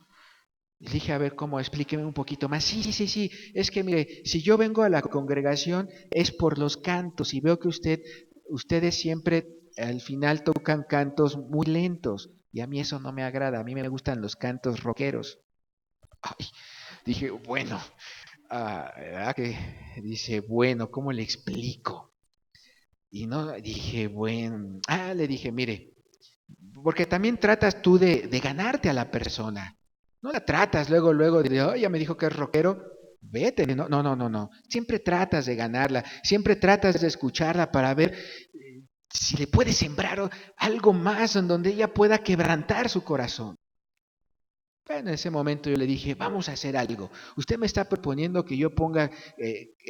Le dije, a ver, ¿cómo? Explíqueme un poquito más. Sí, es que mire, si yo vengo a la congregación es por los cantos y veo que ustedes siempre al final tocan cantos muy lentos y a mí eso no me agrada, a mí me gustan los cantos rockeros. Ay, dije, bueno, ¿verdad? Que dice, bueno, ¿cómo le explico? Y no, dije, bueno, le dije, mire, porque también tratas tú de ganarte a la persona. No la tratas luego de, oh, ya me dijo que es rockero, vete. No. Siempre tratas de ganarla, siempre tratas de escucharla para ver si le puedes sembrar algo más en donde ella pueda quebrantar su corazón. Bueno, en ese momento yo le dije, vamos a hacer algo. Usted me está proponiendo que yo ponga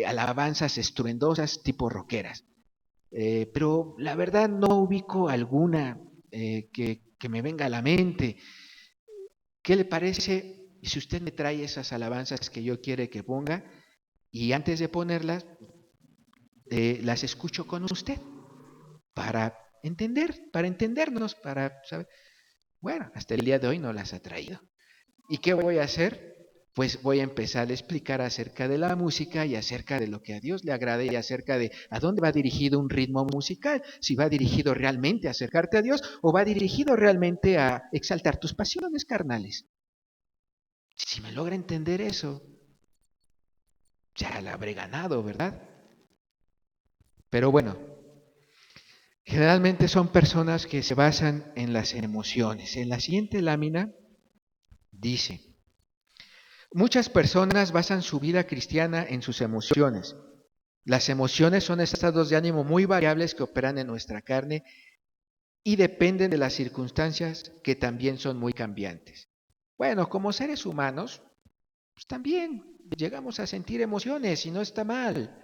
alabanzas estruendosas tipo rockeras, pero la verdad no ubico alguna que me venga a la mente. ¿Qué le parece si usted me trae esas alabanzas que yo quiere que ponga y antes de ponerlas, las escucho con usted para para entendernos, para saber? Bueno, hasta el día de hoy no las ha traído. ¿Y qué voy a hacer? Pues voy a empezar a explicar acerca de la música y acerca de lo que a Dios le agrade y acerca de a dónde va dirigido un ritmo musical, si va dirigido realmente a acercarte a Dios o va dirigido realmente a exaltar tus pasiones carnales. Si me logra entender eso, ya la habré ganado, ¿verdad? Pero bueno, generalmente son personas que se basan en las emociones. En la siguiente lámina dice, muchas personas basan su vida cristiana en sus emociones. Las emociones son estados de ánimo muy variables que operan en nuestra carne y dependen de las circunstancias que también son muy cambiantes. Bueno, como seres humanos, pues también llegamos a sentir emociones y no está mal.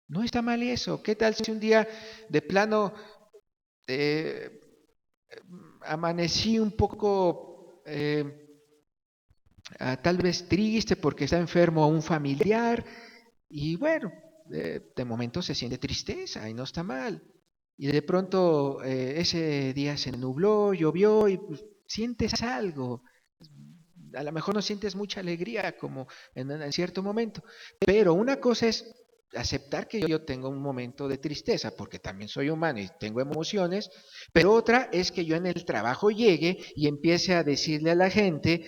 No está mal eso. ¿Qué tal si un día de plano eh, amanecí un poco tal vez triste porque está enfermo un familiar y bueno, de momento se siente tristeza y no está mal. Y de pronto ese día se nubló, llovió y pues, sientes algo. A lo mejor no sientes mucha alegría como en cierto momento, pero una cosa es aceptar que yo tengo un momento de tristeza, porque también soy humano y tengo emociones, pero otra es que yo en el trabajo llegue y empiece a decirle a la gente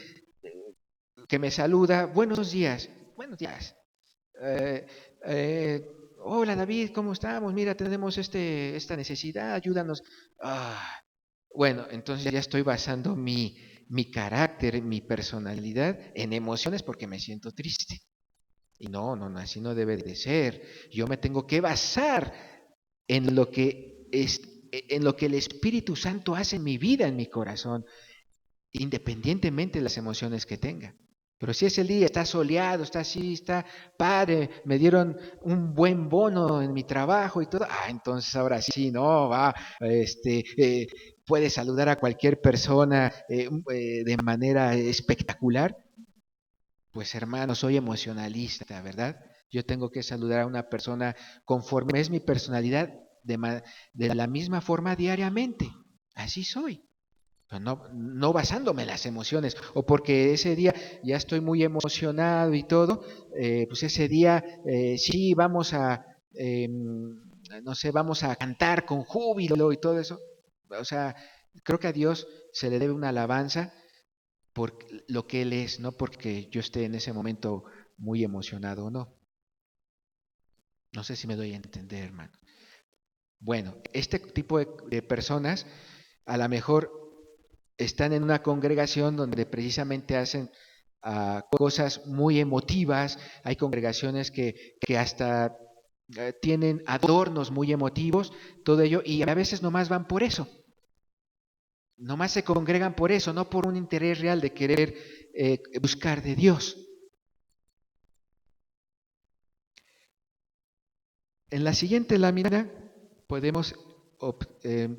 que me saluda, buenos días, eh, eh, hola David, ¿cómo estamos? Mira, tenemos esta necesidad, ayúdanos. Ah, bueno, entonces ya estoy basando mi carácter, mi personalidad en emociones porque me siento triste. Y no, así no debe de ser. Yo me tengo que basar en lo que en lo que el Espíritu Santo hace en mi vida, en mi corazón, independientemente de las emociones que tenga. Pero si ese día está soleado, está así, está padre, me dieron un buen bono en mi trabajo y todo, entonces ahora sí, no, va, puede saludar a cualquier persona de manera espectacular. Pues hermano, soy emocionalista, ¿verdad? Yo tengo que saludar a una persona conforme es mi personalidad de la misma forma diariamente. Así soy. Pero no basándome en las emociones o porque ese día ya estoy muy emocionado y todo, pues ese día sí vamos no sé, vamos a cantar con júbilo y todo eso. O sea, creo que a Dios se le debe una alabanza por lo que Él es, no porque yo esté en ese momento muy emocionado o no. No sé si me doy a entender, hermano. Bueno, este tipo de personas a lo mejor están en una congregación donde precisamente hacen cosas muy emotivas, hay congregaciones que hasta tienen adornos muy emotivos, todo ello, y a veces nomás van por eso, nomás se congregan por eso, no por un interés real de querer buscar de Dios. En la siguiente lámina podemos eh,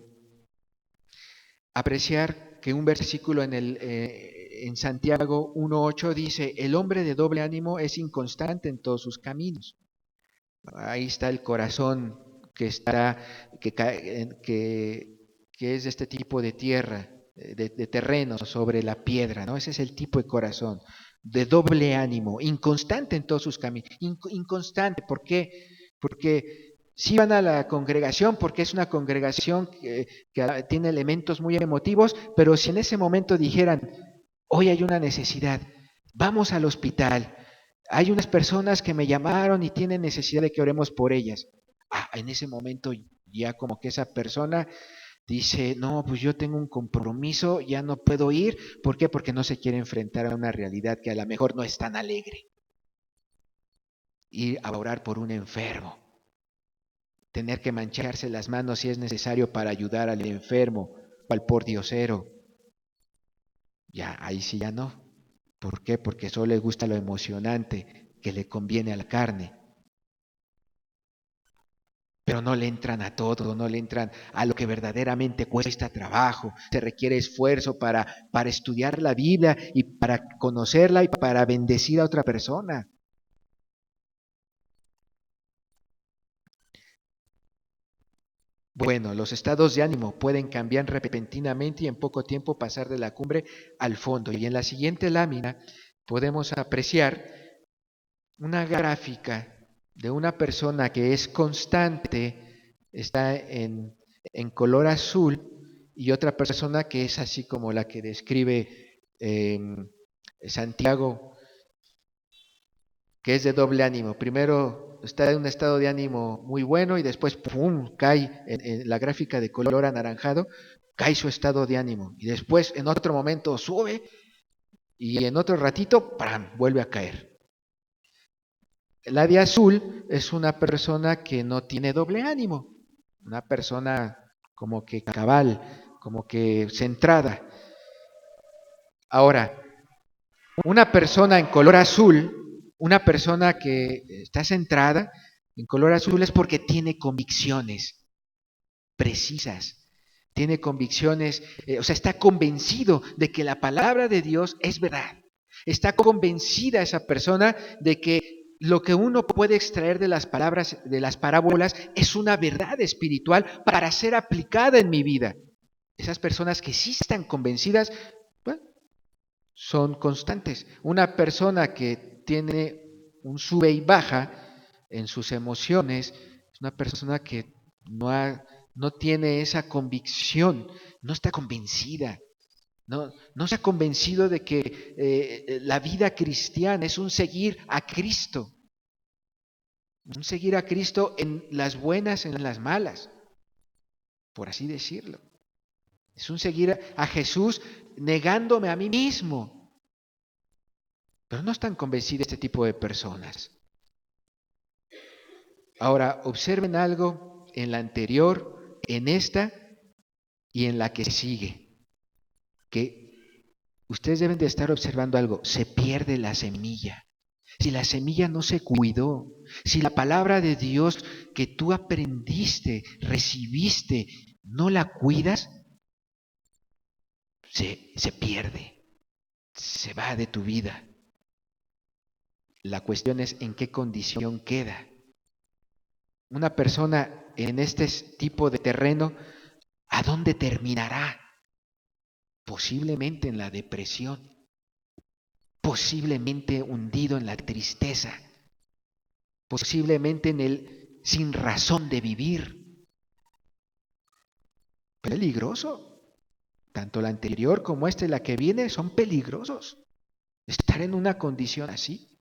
apreciar que un versículo en Santiago 1.8 dice, el hombre de doble ánimo es inconstante en todos sus caminos. Ahí está el corazón que está, que es de este tipo de tierra, de terreno sobre la piedra, ¿no? Ese es el tipo de corazón, de doble ánimo, inconstante en todos sus caminos. Inconstante, ¿por qué? Porque si van a la congregación, porque es una congregación que tiene elementos muy emotivos, pero si en ese momento dijeran, hoy hay una necesidad, vamos al hospital, hay unas personas que me llamaron y tienen necesidad de que oremos por ellas. En ese momento ya como que esa persona dice, no, pues yo tengo un compromiso, ya no puedo ir. ¿Por qué? Porque no se quiere enfrentar a una realidad que a lo mejor no es tan alegre. Ir a orar por un enfermo, tener que mancharse las manos si es necesario para ayudar al enfermo o al pordiosero. Ya, ahí sí ya no. ¿Por qué? Porque solo le gusta lo emocionante que le conviene a la carne. Pero no le entran a todo, no le entran a lo que verdaderamente cuesta trabajo. Se requiere esfuerzo para estudiar la Biblia y para conocerla y para bendecir a otra persona. Bueno, los estados de ánimo pueden cambiar repentinamente y en poco tiempo pasar de la cumbre al fondo. Y en la siguiente lámina podemos apreciar una gráfica de una persona que es constante, está en color azul, y otra persona que es así como la que describe Santiago, que es de doble ánimo. Primero está en un estado de ánimo muy bueno y después ¡pum!, cae en la gráfica de color anaranjado, cae su estado de ánimo. Y después en otro momento sube y en otro ratito ¡pam!, vuelve a caer. La de azul es una persona que no tiene doble ánimo, una persona como que cabal, como que centrada. Ahora, una persona en color azul, una persona que está centrada en color azul es porque tiene convicciones precisas, tiene convicciones, o sea, está convencido de que la palabra de Dios es verdad. Está convencida esa persona de que lo que uno puede extraer de las palabras, de las parábolas, es una verdad espiritual para ser aplicada en mi vida. Esas personas que sí están convencidas, bueno, son constantes. Una persona que tiene un sube y baja en sus emociones es una persona que no tiene esa convicción, no está convencida. No se ha convencido de que la vida cristiana es un seguir a Cristo, un seguir a Cristo en las buenas, en las malas, por así decirlo. Es un seguir a Jesús negándome a mí mismo, pero no están convencidas este tipo de personas. Ahora, observen algo en la anterior, en esta y en la que sigue, que ustedes deben de estar observando algo. Se pierde la semilla. Si la semilla no se cuidó, si la palabra de Dios que tú aprendiste, recibiste, no la cuidas, se pierde, se va de tu vida. La cuestión es en qué condición queda. Una persona en este tipo de terreno, ¿a dónde terminará? Posiblemente en la depresión, posiblemente hundido en la tristeza, posiblemente en el sin razón de vivir. Peligroso. Tanto la anterior como esta y la que viene son peligrosos. Estar en una condición así.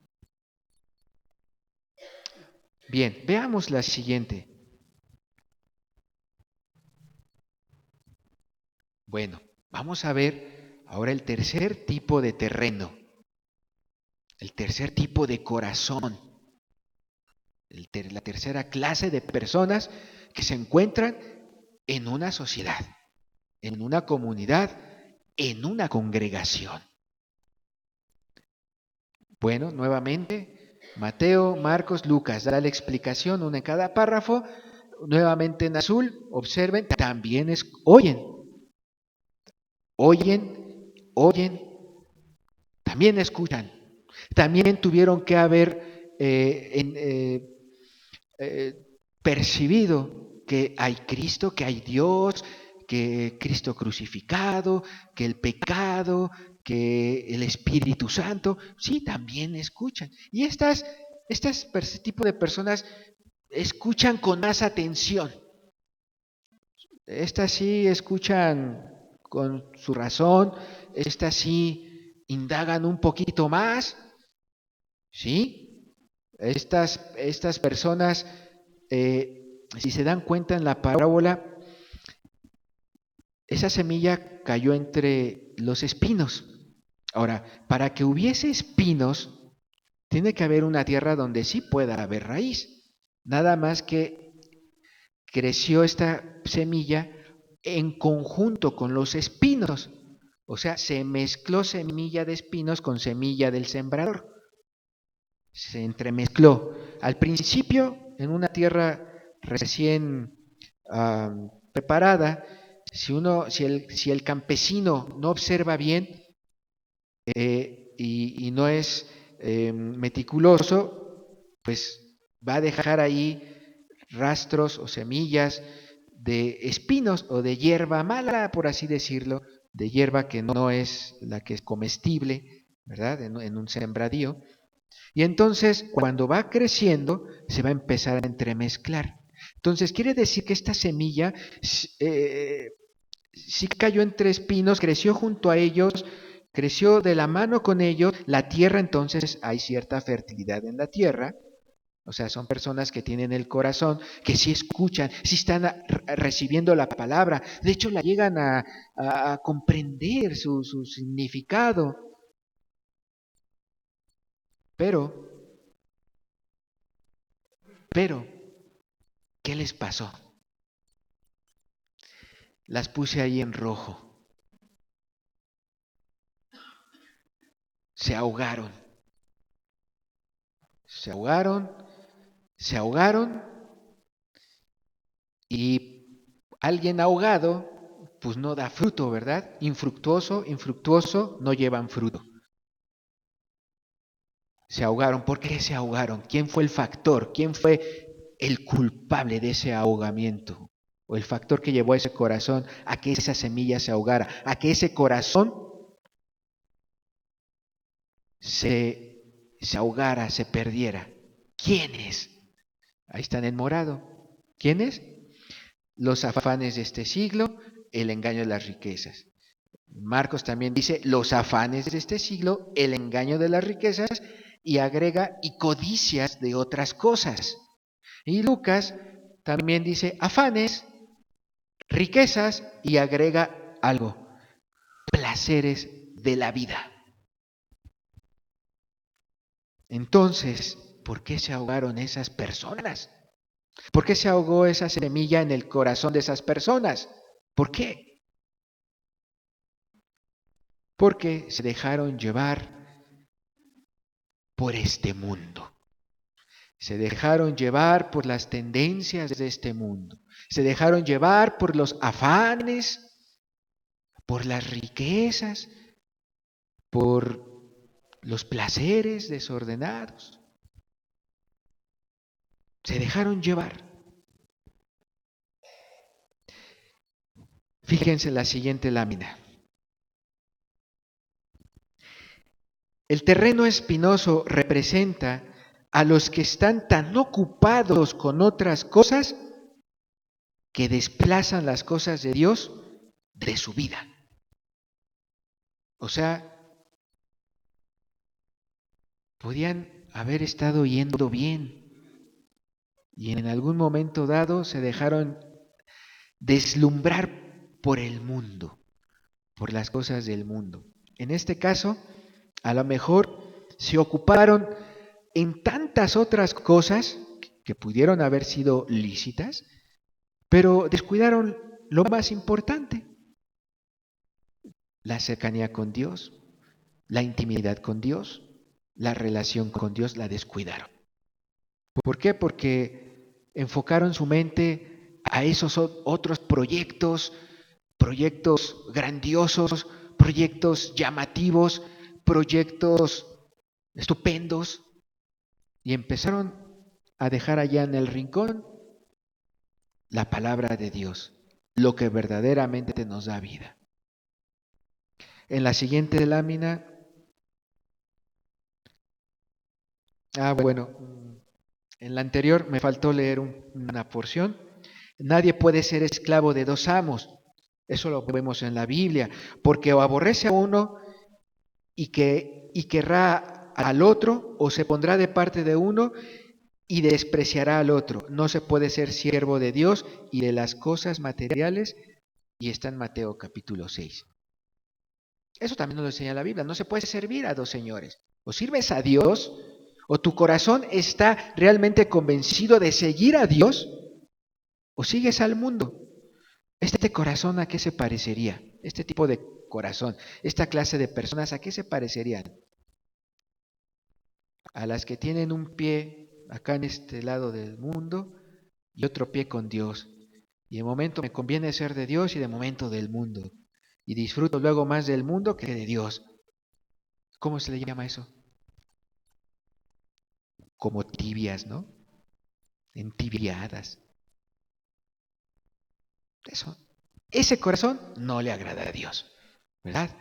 Bien, veamos la siguiente. Bueno, vamos a ver ahora el tercer tipo de terreno, el tercer tipo de corazón, la tercera clase de personas que se encuentran en una sociedad, en una comunidad, en una congregación. Bueno, nuevamente, Mateo, Marcos, Lucas, da la explicación, una en cada párrafo. Nuevamente en azul, observen, también oyen, también escuchan. También tuvieron que haber percibido que hay Cristo, que hay Dios, que Cristo crucificado, que el pecado, que el Espíritu Santo, sí, también escuchan. Y este tipo de personas escuchan con más atención. Estas sí escuchan con su razón, estas sí indagan un poquito más, ¿sí? Estas personas, si se dan cuenta en la parábola, esa semilla cayó entre los espinos. Ahora, para que hubiese espinos, tiene que haber una tierra donde sí pueda haber raíz. Nada más que creció esta semilla en conjunto con los espinos. O sea, se mezcló semilla de espinos con semilla del sembrador. Se entremezcló. Al principio, en una tierra recién preparada, si el campesino no observa bien y no es meticuloso, pues va a dejar ahí rastros o semillas de espinos o de hierba mala, por así decirlo, de hierba que no es la que es comestible, ¿verdad? En un sembradío. Y entonces, cuando va creciendo, se va a empezar a entremezclar. Entonces, quiere decir que esta semilla sí cayó entre espinos, creció junto a ellos, creció de la mano con ellos. La tierra, entonces, hay cierta fertilidad en la tierra. O sea, son personas que tienen el corazón, que sí escuchan, sí están recibiendo la palabra. De hecho, la llegan a comprender su significado. Pero, ¿qué les pasó? Las puse ahí en rojo. Se ahogaron. Se ahogaron, se ahogaron y alguien ahogado, pues no da fruto, ¿verdad? Infructuoso, no llevan fruto. Se ahogaron. ¿Por qué se ahogaron? ¿Quién fue el factor? ¿Quién fue el culpable de ese ahogamiento? O el factor que llevó a ese corazón a que esa semilla se ahogara, a que ese corazón se ahogara, se perdiera. ¿Quiénes? Ahí están en morado. ¿Quiénes? Los afanes de este siglo, el engaño de las riquezas. Marcos también dice los afanes de este siglo, el engaño de las riquezas, y agrega y codicias de otras cosas. Y Lucas también dice afanes, riquezas, y agrega algo, placeres de la vida. Entonces, ¿por qué se ahogaron esas personas? ¿Por qué se ahogó esa semilla en el corazón de esas personas? ¿Por qué? Porque se dejaron llevar por este mundo. Se dejaron llevar por las tendencias de este mundo. Se dejaron llevar por los afanes, por las riquezas, por los placeres desordenados. Se dejaron llevar. Fíjense la siguiente lámina. El terreno espinoso representa a los que están tan ocupados con otras cosas que desplazan las cosas de Dios de su vida. O sea, podían haber estado yendo bien y en algún momento dado se dejaron deslumbrar por el mundo, por las cosas del mundo. En este caso, a lo mejor se ocuparon en tantas otras cosas que pudieron haber sido lícitas, pero descuidaron lo más importante, la cercanía con Dios, la intimidad con Dios, la relación con Dios, la descuidaron. ¿Por qué? Porque enfocaron su mente a esos otros proyectos grandiosos, proyectos llamativos, proyectos estupendos, y empezaron a dejar allá en el rincón la palabra de Dios, lo que verdaderamente nos da vida. En la siguiente lámina, en la anterior me faltó leer una porción. Nadie puede ser esclavo de dos amos. Eso lo vemos en la Biblia, porque o aborrece a uno y querrá al otro, o se pondrá de parte de uno y despreciará al otro. No se puede ser siervo de Dios y de las cosas materiales, y está en Mateo capítulo 6. Eso también nos lo enseña la Biblia. No se puede servir a dos señores. O sirves a Dios, o tu corazón está realmente convencido de seguir a Dios, o sigues al mundo. ¿Este corazón a qué se parecería? Este tipo de corazón. Esta clase de personas, ¿a qué se parecerían? A las que tienen un pie acá en este lado del mundo y otro pie con Dios. Y de momento me conviene ser de Dios y de momento del mundo. Y disfruto luego más del mundo que de Dios. ¿Cómo se le llama eso? Como tibias, ¿no? Entibiadas. Eso. Ese corazón no le agrada a Dios, ¿verdad?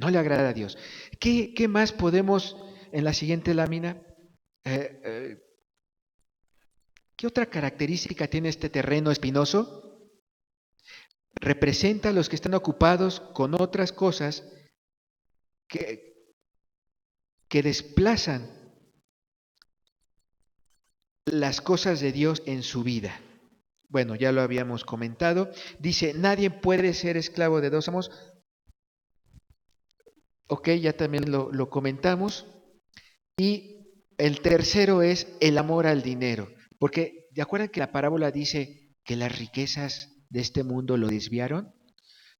No le agrada a Dios. ¿Qué más podemos en la siguiente lámina? ¿Qué otra característica tiene este terreno espinoso? Representa a los que están ocupados con otras cosas que desplazan las cosas de Dios en su vida. Bueno, ya lo habíamos comentado. Dice, nadie puede ser esclavo de dos amos. Ok, ya también lo comentamos. Y el tercero es el amor al dinero. Porque, ¿de acuerdo que la parábola dice que las riquezas de este mundo lo desviaron?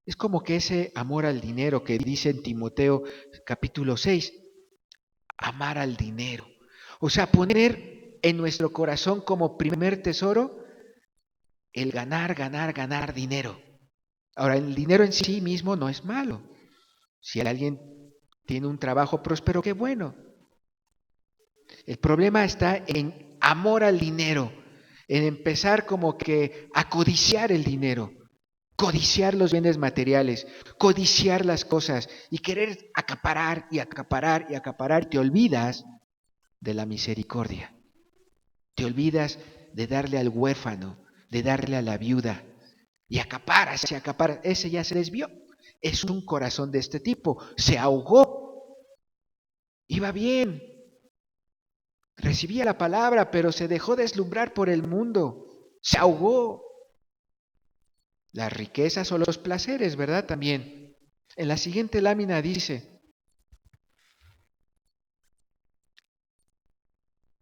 Es como que ese amor al dinero que dice en Timoteo capítulo 6, amar al dinero. O sea, poner en nuestro corazón como primer tesoro el ganar dinero. Ahora, el dinero en sí mismo no es malo. Si alguien tiene un trabajo próspero, qué bueno. El problema está en amor al dinero, en empezar como que a codiciar el dinero, codiciar los bienes materiales, codiciar las cosas y querer acaparar y acaparar y acaparar. Te olvidas de la misericordia, te olvidas de darle al huérfano, de darle a la viuda y acaparas, se acapara. Ese ya se desvió. Es un corazón de este tipo, se ahogó, iba bien, recibía la palabra, pero se dejó deslumbrar por el mundo, se ahogó. Las riquezas o los placeres, ¿verdad? También. En la siguiente lámina dice,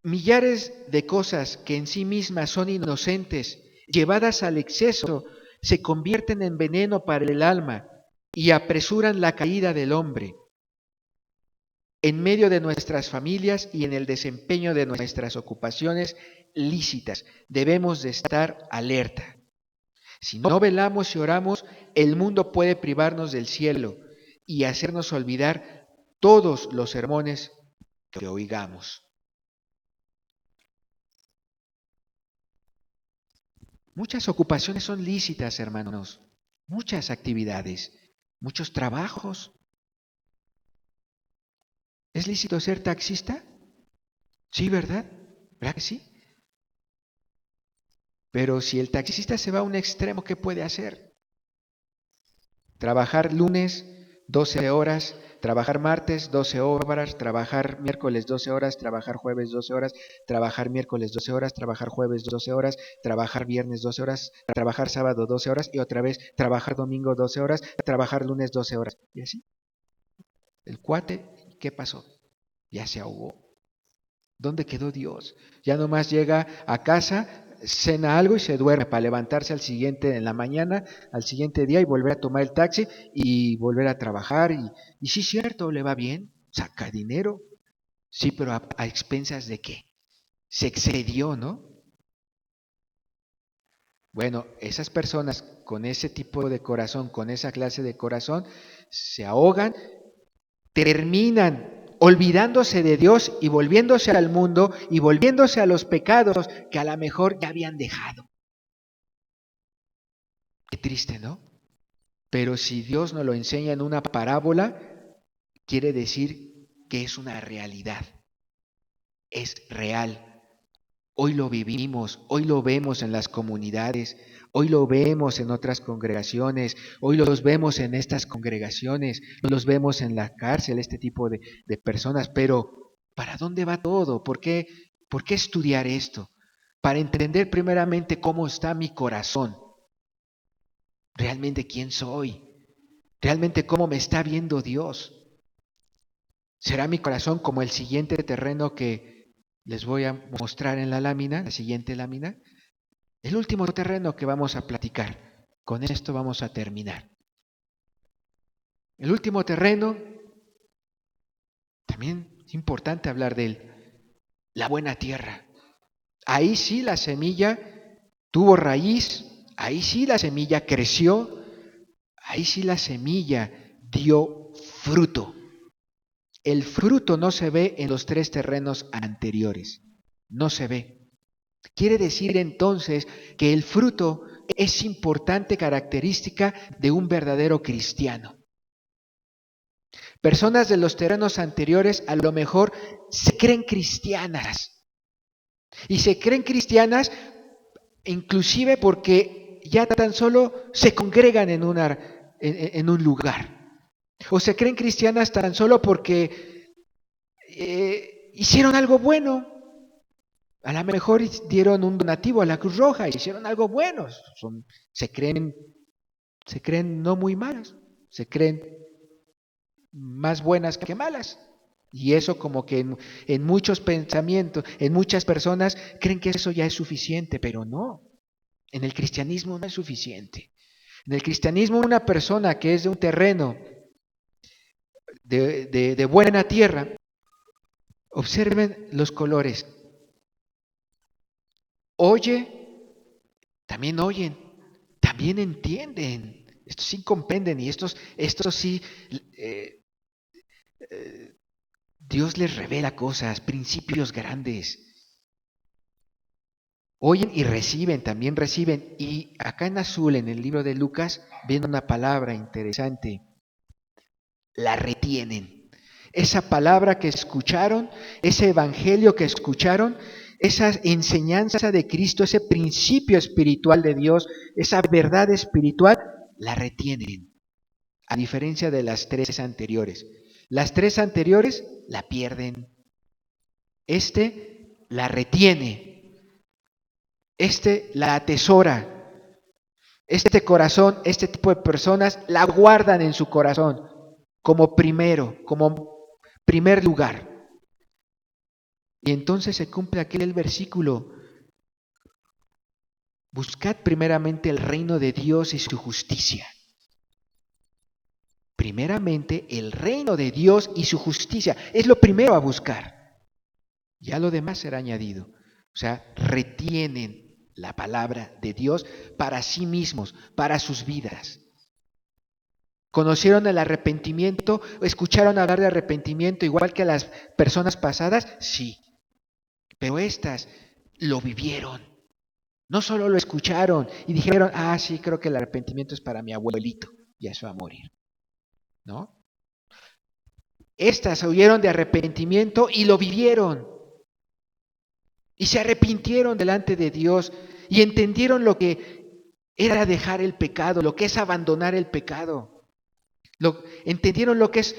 millares de cosas que en sí mismas son inocentes, llevadas al exceso, se convierten en veneno para el alma y apresuran la caída del hombre. En medio de nuestras familias y en el desempeño de nuestras ocupaciones lícitas, debemos de estar alerta. Si no velamos y oramos, el mundo puede privarnos del cielo y hacernos olvidar todos los sermones que oigamos. Muchas ocupaciones son lícitas, hermanos, muchas actividades, muchos trabajos. ¿Es lícito ser taxista? Sí, ¿verdad? ¿Verdad que sí? Pero si el taxista se va a un extremo, ¿qué puede hacer? Trabajar lunes 12 horas, trabajar martes 12 horas, trabajar miércoles 12 horas, trabajar jueves 12 horas, trabajar miércoles 12 horas, trabajar jueves 12 horas, trabajar viernes 12 horas, trabajar sábado 12 horas y otra vez trabajar domingo 12 horas, trabajar lunes 12 horas. Y así. El cuate, ¿qué pasó? Ya se ahogó. ¿Dónde quedó Dios? Ya nomás llega a casa, cena algo y se duerme para levantarse al siguiente en la mañana, al siguiente día y volver a tomar el taxi y volver a trabajar. Y sí, cierto, le va bien, saca dinero. Sí, pero a expensas de qué? Se excedió, ¿no? Bueno, esas personas con ese tipo de corazón, con esa clase de corazón, se ahogan, terminan olvidándose de Dios y volviéndose al mundo y volviéndose a los pecados que a lo mejor ya habían dejado. Qué triste, ¿no? Pero si Dios nos lo enseña en una parábola, quiere decir que es una realidad, es real. Hoy lo vivimos, hoy lo vemos en las comunidades, hoy lo vemos en otras congregaciones, hoy los vemos en estas congregaciones, los vemos en la cárcel, este tipo de personas, pero ¿para dónde va todo? ¿Por qué estudiar esto? Para entender primeramente cómo está mi corazón, realmente quién soy, realmente cómo me está viendo Dios. ¿Será mi corazón como el siguiente terreno que les voy a mostrar en la lámina, la siguiente lámina? El último terreno que vamos a platicar. Con esto vamos a terminar. El último terreno, también es importante hablar de él, la buena tierra. Ahí sí la semilla tuvo raíz, ahí sí la semilla creció, ahí sí la semilla dio fruto. El fruto no se ve en los 3 terrenos anteriores, no se ve. Quiere decir entonces que el fruto es importante característica de un verdadero cristiano. Personas de los terrenos anteriores a lo mejor se creen cristianas y se creen cristianas inclusive porque ya tan solo se congregan en un lugar. O se creen cristianas tan solo porque hicieron algo bueno. A lo mejor dieron un donativo a la Cruz Roja, hicieron algo bueno. Se creen no muy malas, se creen más buenas que malas. Y eso como que en muchos pensamientos, en muchas personas creen que eso ya es suficiente, pero no. En el cristianismo no es suficiente. En el cristianismo una persona que es de un terreno de buena tierra, observen los colores. Oye, también oyen, también entienden. Estos sí comprenden y estos sí, Dios les revela cosas, principios grandes. Oyen y reciben, también reciben. Y acá en azul, en el libro de Lucas, viene una palabra interesante. La retienen. Esa palabra que escucharon, ese evangelio que escucharon, esa enseñanza de Cristo, ese principio espiritual de Dios, esa verdad espiritual, la retienen. A diferencia de las 3 anteriores. Las 3 anteriores la pierden. La retiene. La atesora. Este corazón, este tipo de personas la guardan en su corazón como primer lugar. Y entonces se cumple aquel versículo: buscad primeramente el reino de Dios y su justicia. Primeramente el reino de Dios y su justicia es lo primero a buscar. Ya lo demás será añadido. O sea, retienen la palabra de Dios para sí mismos, para sus vidas. ¿Conocieron el arrepentimiento? ¿Escucharon hablar de arrepentimiento igual que las personas pasadas? Sí. Pero estas lo vivieron. No solo lo escucharon y dijeron, sí, creo que el arrepentimiento es para mi abuelito, ya se va a morir. ¿No? Estas oyeron de arrepentimiento y lo vivieron. Y se arrepintieron delante de Dios y entendieron lo que era dejar el pecado, lo que es abandonar el pecado. Entendieron lo que es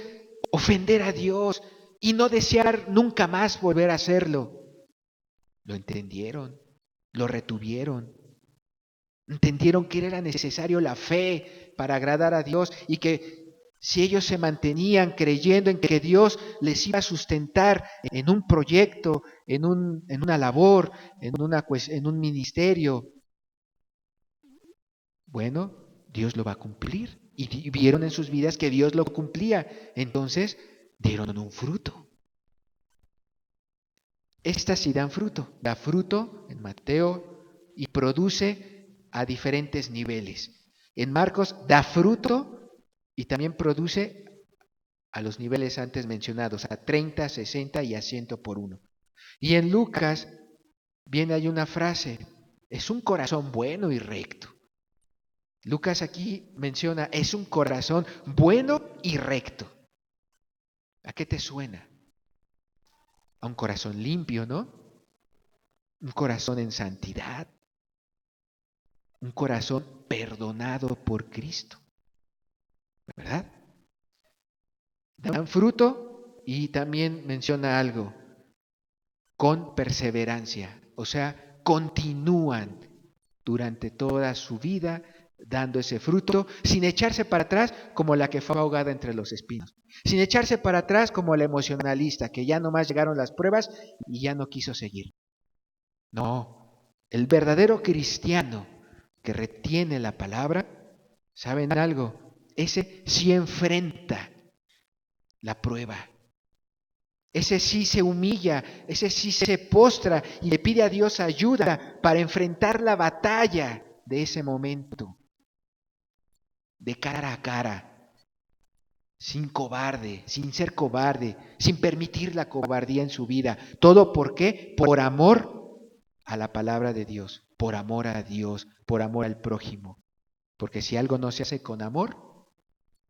ofender a Dios y no desear nunca más volver a hacerlo. Lo entendieron, lo retuvieron. Entendieron que era necesario la fe para agradar a Dios y que si ellos se mantenían creyendo en que Dios les iba a sustentar en un proyecto, en una labor, en un ministerio, bueno, Dios lo va a cumplir. Y vieron en sus vidas que Dios lo cumplía. Entonces dieron un fruto. Estas sí dan fruto. Da fruto en Mateo y produce a diferentes niveles. En Marcos da fruto y también produce a los niveles antes mencionados, a 30, 60 y a 100 por uno. Y en Lucas viene ahí una frase: es un corazón bueno y recto. Lucas aquí menciona, es un corazón bueno y recto. ¿A qué te suena? A un corazón limpio, ¿no? Un corazón en santidad. Un corazón perdonado por Cristo. ¿Verdad? Dan fruto y también menciona algo, con perseverancia. O sea, continúan durante toda su vida dando ese fruto, sin echarse para atrás como la que fue ahogada entre los espinos, sin echarse para atrás como la emocionalista, que ya nomás llegaron las pruebas y ya no quiso seguir. No, el verdadero cristiano que retiene la palabra, ¿saben algo? ese sí enfrenta la prueba. Ese sí se humilla, ese sí se postra y le pide a Dios ayuda para enfrentar la batalla de ese momento, de cara a cara, sin ser cobarde, sin permitir la cobardía en su vida. ¿Todo por qué? Por amor a la palabra de Dios, por amor a Dios, por amor al prójimo. Porque si algo no se hace con amor,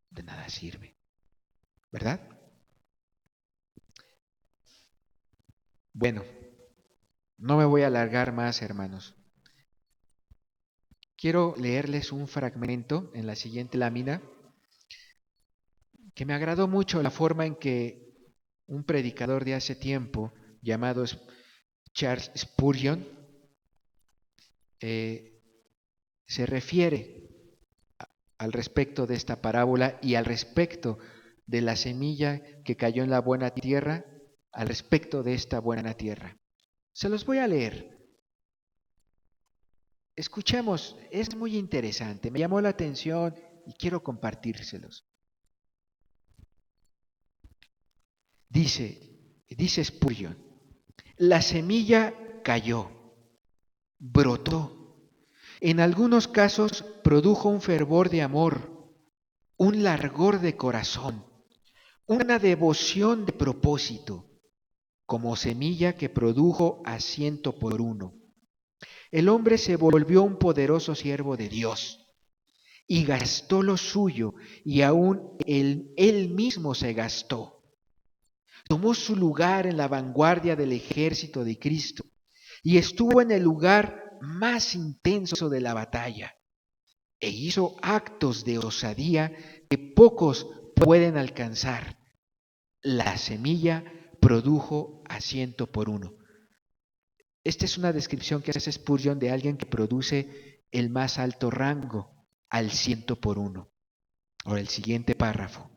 de nada sirve, ¿verdad? Bueno, no me voy a alargar más, hermanos. Quiero leerles un fragmento en la siguiente lámina que me agradó mucho la forma en que un predicador de hace tiempo llamado Charles Spurgeon se refiere al respecto de esta parábola y al respecto de la semilla que cayó en la buena tierra, al respecto de esta buena tierra. Se los voy a leer. Escuchemos, es muy interesante, me llamó la atención y quiero compartírselos. Dice Spurgeon, la semilla cayó, brotó. En algunos casos produjo un fervor de amor, un largor de corazón, una devoción de propósito, como semilla que produjo a 100 por 1. El hombre se volvió un poderoso siervo de Dios y gastó lo suyo y aún él mismo se gastó. Tomó su lugar en la vanguardia del ejército de Cristo y estuvo en el lugar más intenso de la batalla e hizo actos de osadía que pocos pueden alcanzar. La semilla produjo a 100 por 1. Esta es una descripción que hace Spurgeon de alguien que produce el más alto rango al 100 por 1. Ahora el siguiente párrafo.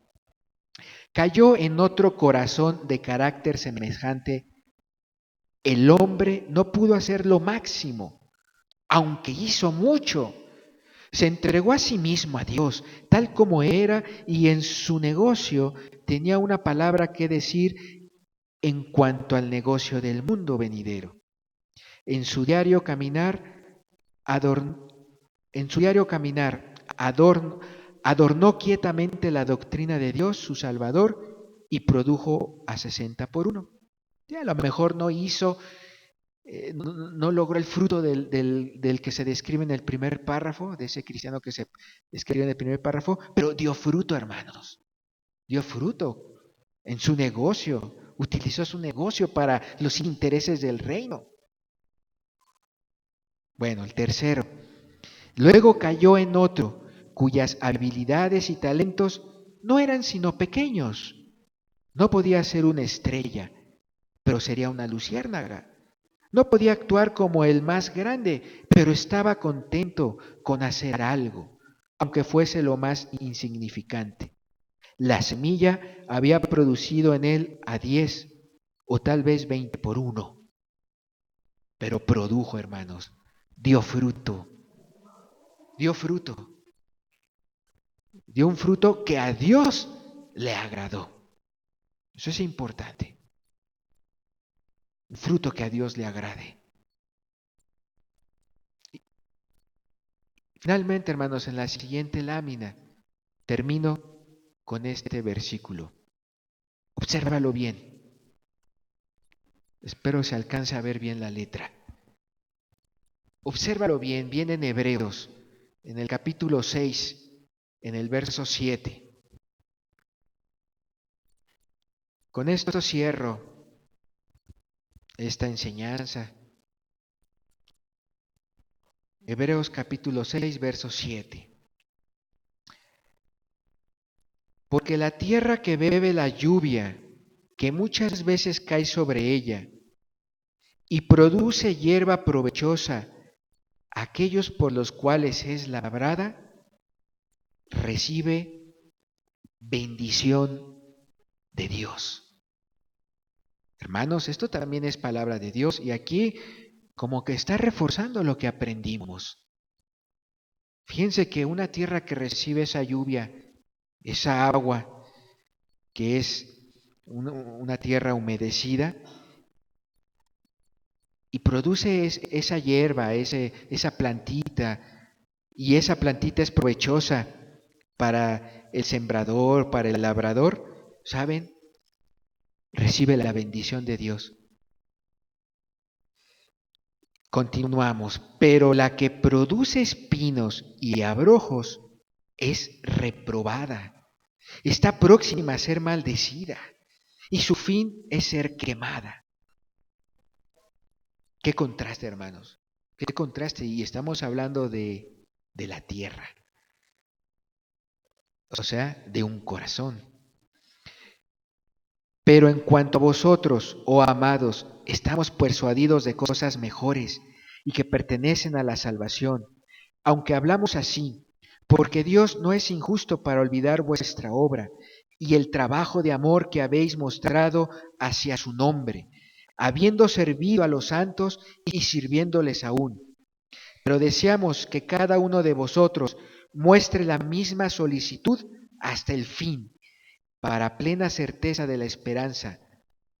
Cayó en otro corazón de carácter semejante. El hombre no pudo hacer lo máximo, aunque hizo mucho. Se entregó a sí mismo a Dios, tal como era, y en su negocio tenía una palabra que decir en cuanto al negocio del mundo venidero. En su diario caminar, adornó quietamente la doctrina de Dios, su Salvador, y produjo a 60 por 1. Ya a lo mejor no hizo, no logró el fruto del que se describe en el primer párrafo, de ese cristiano que se describe en el primer párrafo, pero dio fruto, hermanos. Dio fruto en su negocio, utilizó su negocio para los intereses del reino. Bueno, el tercero. Luego cayó en otro, cuyas habilidades y talentos no eran sino pequeños. No podía ser una estrella, pero sería una luciérnaga. No podía actuar como el más grande, pero estaba contento con hacer algo, aunque fuese lo más insignificante. La semilla había producido en él a 10 o tal vez 20 por 1, pero produjo, hermanos, dio fruto, dio fruto, dio un fruto que a Dios le agradó. Eso es importante. Un fruto que a Dios le agrade. Finalmente, hermanos, en la siguiente lámina termino con este versículo. Obsérvalo bien. Espero se alcance a ver bien la letra. Obsérvalo bien, viene en Hebreos, en el capítulo 6, en el verso 7. Con esto cierro esta enseñanza. Hebreos capítulo 6, verso 7. Porque la tierra que bebe la lluvia, que muchas veces cae sobre ella, y produce hierba provechosa, aquellos por los cuales es labrada, recibe bendición de Dios. Hermanos, esto también es palabra de Dios y aquí como que está reforzando lo que aprendimos. Fíjense que una tierra que recibe esa lluvia esa agua que es una tierra humedecida y produce esa hierba, esa plantita, y esa plantita es provechosa para el sembrador, para el labrador, ¿saben? Recibe la bendición de Dios. Continuamos, pero la que produce espinos y abrojos es reprobada, está próxima a ser maldecida y su fin es ser quemada. Qué contraste, hermanos, qué contraste. Y estamos hablando de la tierra, o sea, de un corazón. Pero en cuanto a vosotros, oh amados, estamos persuadidos de cosas mejores y que pertenecen a la salvación, aunque hablamos así, porque Dios no es injusto para olvidar vuestra obra y el trabajo de amor que habéis mostrado hacia su nombre, habiendo servido a los santos y sirviéndoles aún. Pero deseamos que cada uno de vosotros muestre la misma solicitud hasta el fin, para plena certeza de la esperanza,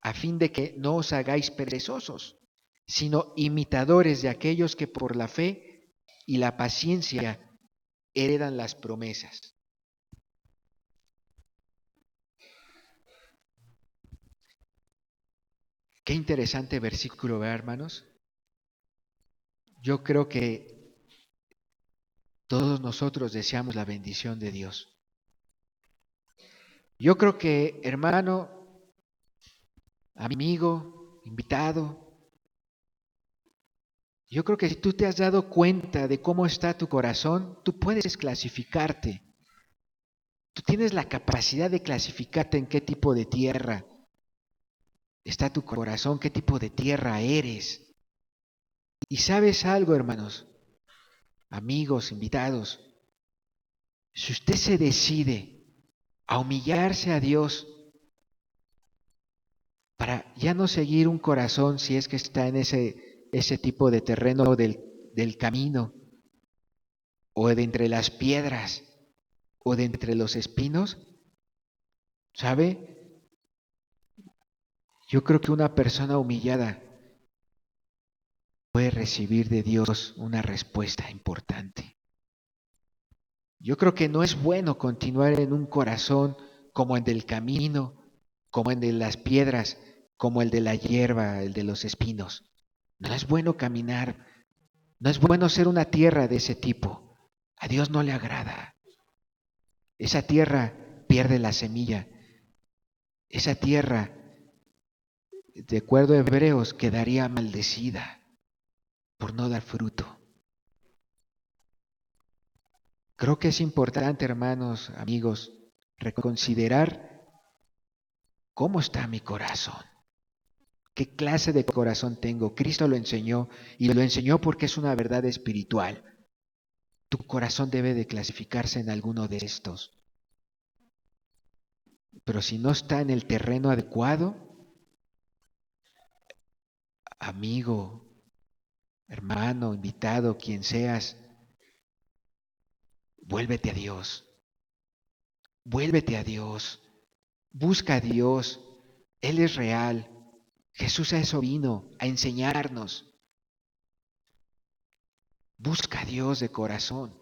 a fin de que no os hagáis perezosos, sino imitadores de aquellos que por la fe y la paciencia heredan las promesas. Qué interesante versículo, ¿verdad, hermanos? Yo creo que todos nosotros deseamos la bendición de Dios. Yo creo que, hermano, amigo, invitado, yo creo que si tú te has dado cuenta de cómo está tu corazón, tú puedes clasificarte. Tú tienes la capacidad de clasificarte en qué tipo de tierra está tu corazón, qué tipo de tierra eres. Y sabes algo, hermanos, amigos, invitados, si usted se decide a humillarse a Dios para ya no seguir un corazón si es que está en ese tipo de terreno del camino, o de entre las piedras, o de entre los espinos, ¿sabe? Yo creo que una persona humillada puede recibir de Dios una respuesta importante. Yo creo que no es bueno continuar en un corazón como el del camino, como el de las piedras, como el de la hierba, el de los espinos. No es bueno caminar, no es bueno ser una tierra de ese tipo. A Dios no le agrada. Esa tierra pierde la semilla. Esa tierra, de acuerdo a Hebreos, quedaría maldecida por no dar fruto. Creo que es importante, hermanos, amigos, reconsiderar cómo está mi corazón. ¿Qué clase de corazón tengo? Cristo lo enseñó y lo enseñó porque es una verdad espiritual. Tu corazón debe de clasificarse en alguno de estos. Pero si no está en el terreno adecuado, amigo, hermano, invitado, quien seas, vuélvete a Dios. Vuélvete a Dios. Busca a Dios. Él es real. Jesús a eso vino, a enseñarnos. Busca a Dios de corazón.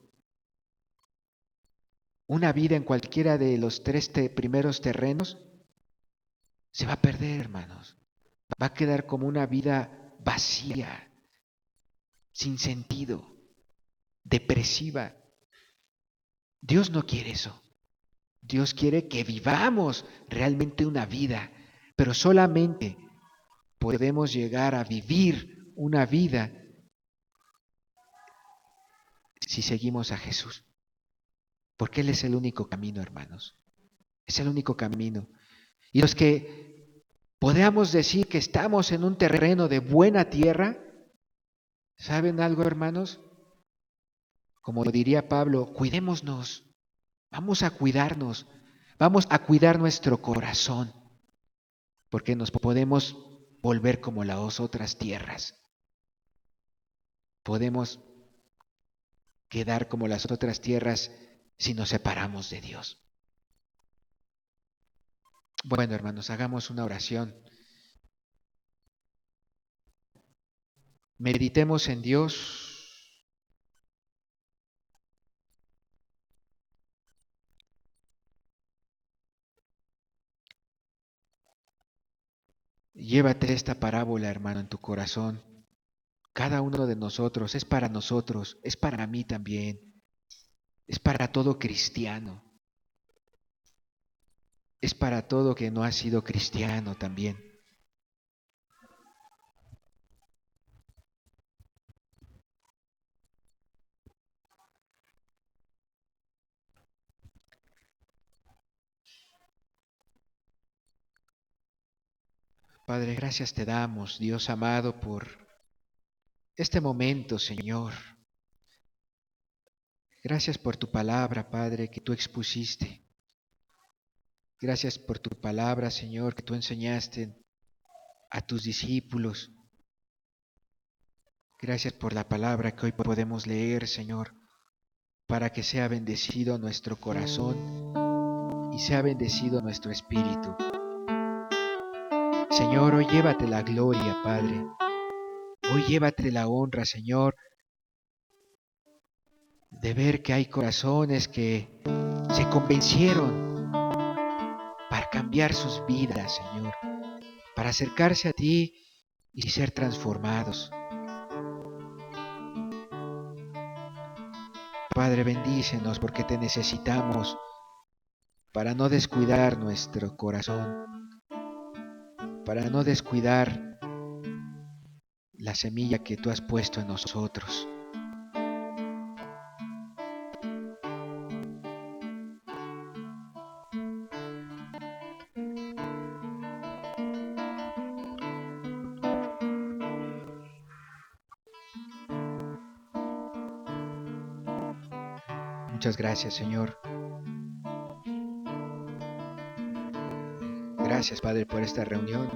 Una vida en cualquiera de los tres primeros terrenos se va a perder, hermanos. Va a quedar como una vida vacía, sin sentido, depresiva. Dios no quiere eso. Dios quiere que vivamos realmente una vida, pero solamente podemos llegar a vivir una vida si seguimos a Jesús. Porque Él es el único camino, hermanos. Es el único camino. Y los que podamos decir que estamos en un terreno de buena tierra, ¿saben algo, hermanos? Como diría Pablo, cuidémonos, vamos a cuidarnos, vamos a cuidar nuestro corazón, porque nos podemos volver como las otras tierras. Podemos quedar como las otras tierras si nos separamos de Dios. Bueno, hermanos, hagamos una oración. Meditemos en Dios. Llévate esta parábola, hermano, en tu corazón. Cada uno de nosotros es para nosotros, es para mí también, es para todo cristiano, es para todo que no ha sido cristiano también. Padre, gracias te damos, Dios amado, por este momento, Señor. Gracias por tu palabra, Padre, que tú expusiste. Gracias por tu palabra, Señor, que tú enseñaste a tus discípulos. Gracias por la palabra que hoy podemos leer, Señor, para que sea bendecido nuestro corazón y sea bendecido nuestro espíritu. Señor, hoy llévate la gloria, Padre. Hoy llévate la honra, Señor, de ver que hay corazones que se convencieron para cambiar sus vidas, Señor, para acercarse a ti y ser transformados. Padre, bendícenos porque te necesitamos para no descuidar nuestro corazón, para no descuidar la semilla que tú has puesto en nosotros. Muchas gracias, Señor. Gracias, Padre, por esta reunión.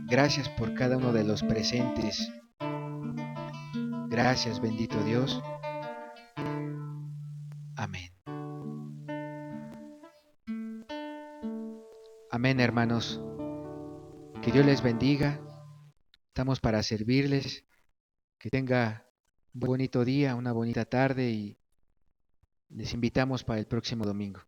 Gracias por cada uno de los presentes. Gracias, bendito Dios. Amén. Amén, hermanos. Que Dios les bendiga. Estamos para servirles. Que tenga un bonito día, una bonita tarde y les invitamos para el próximo domingo.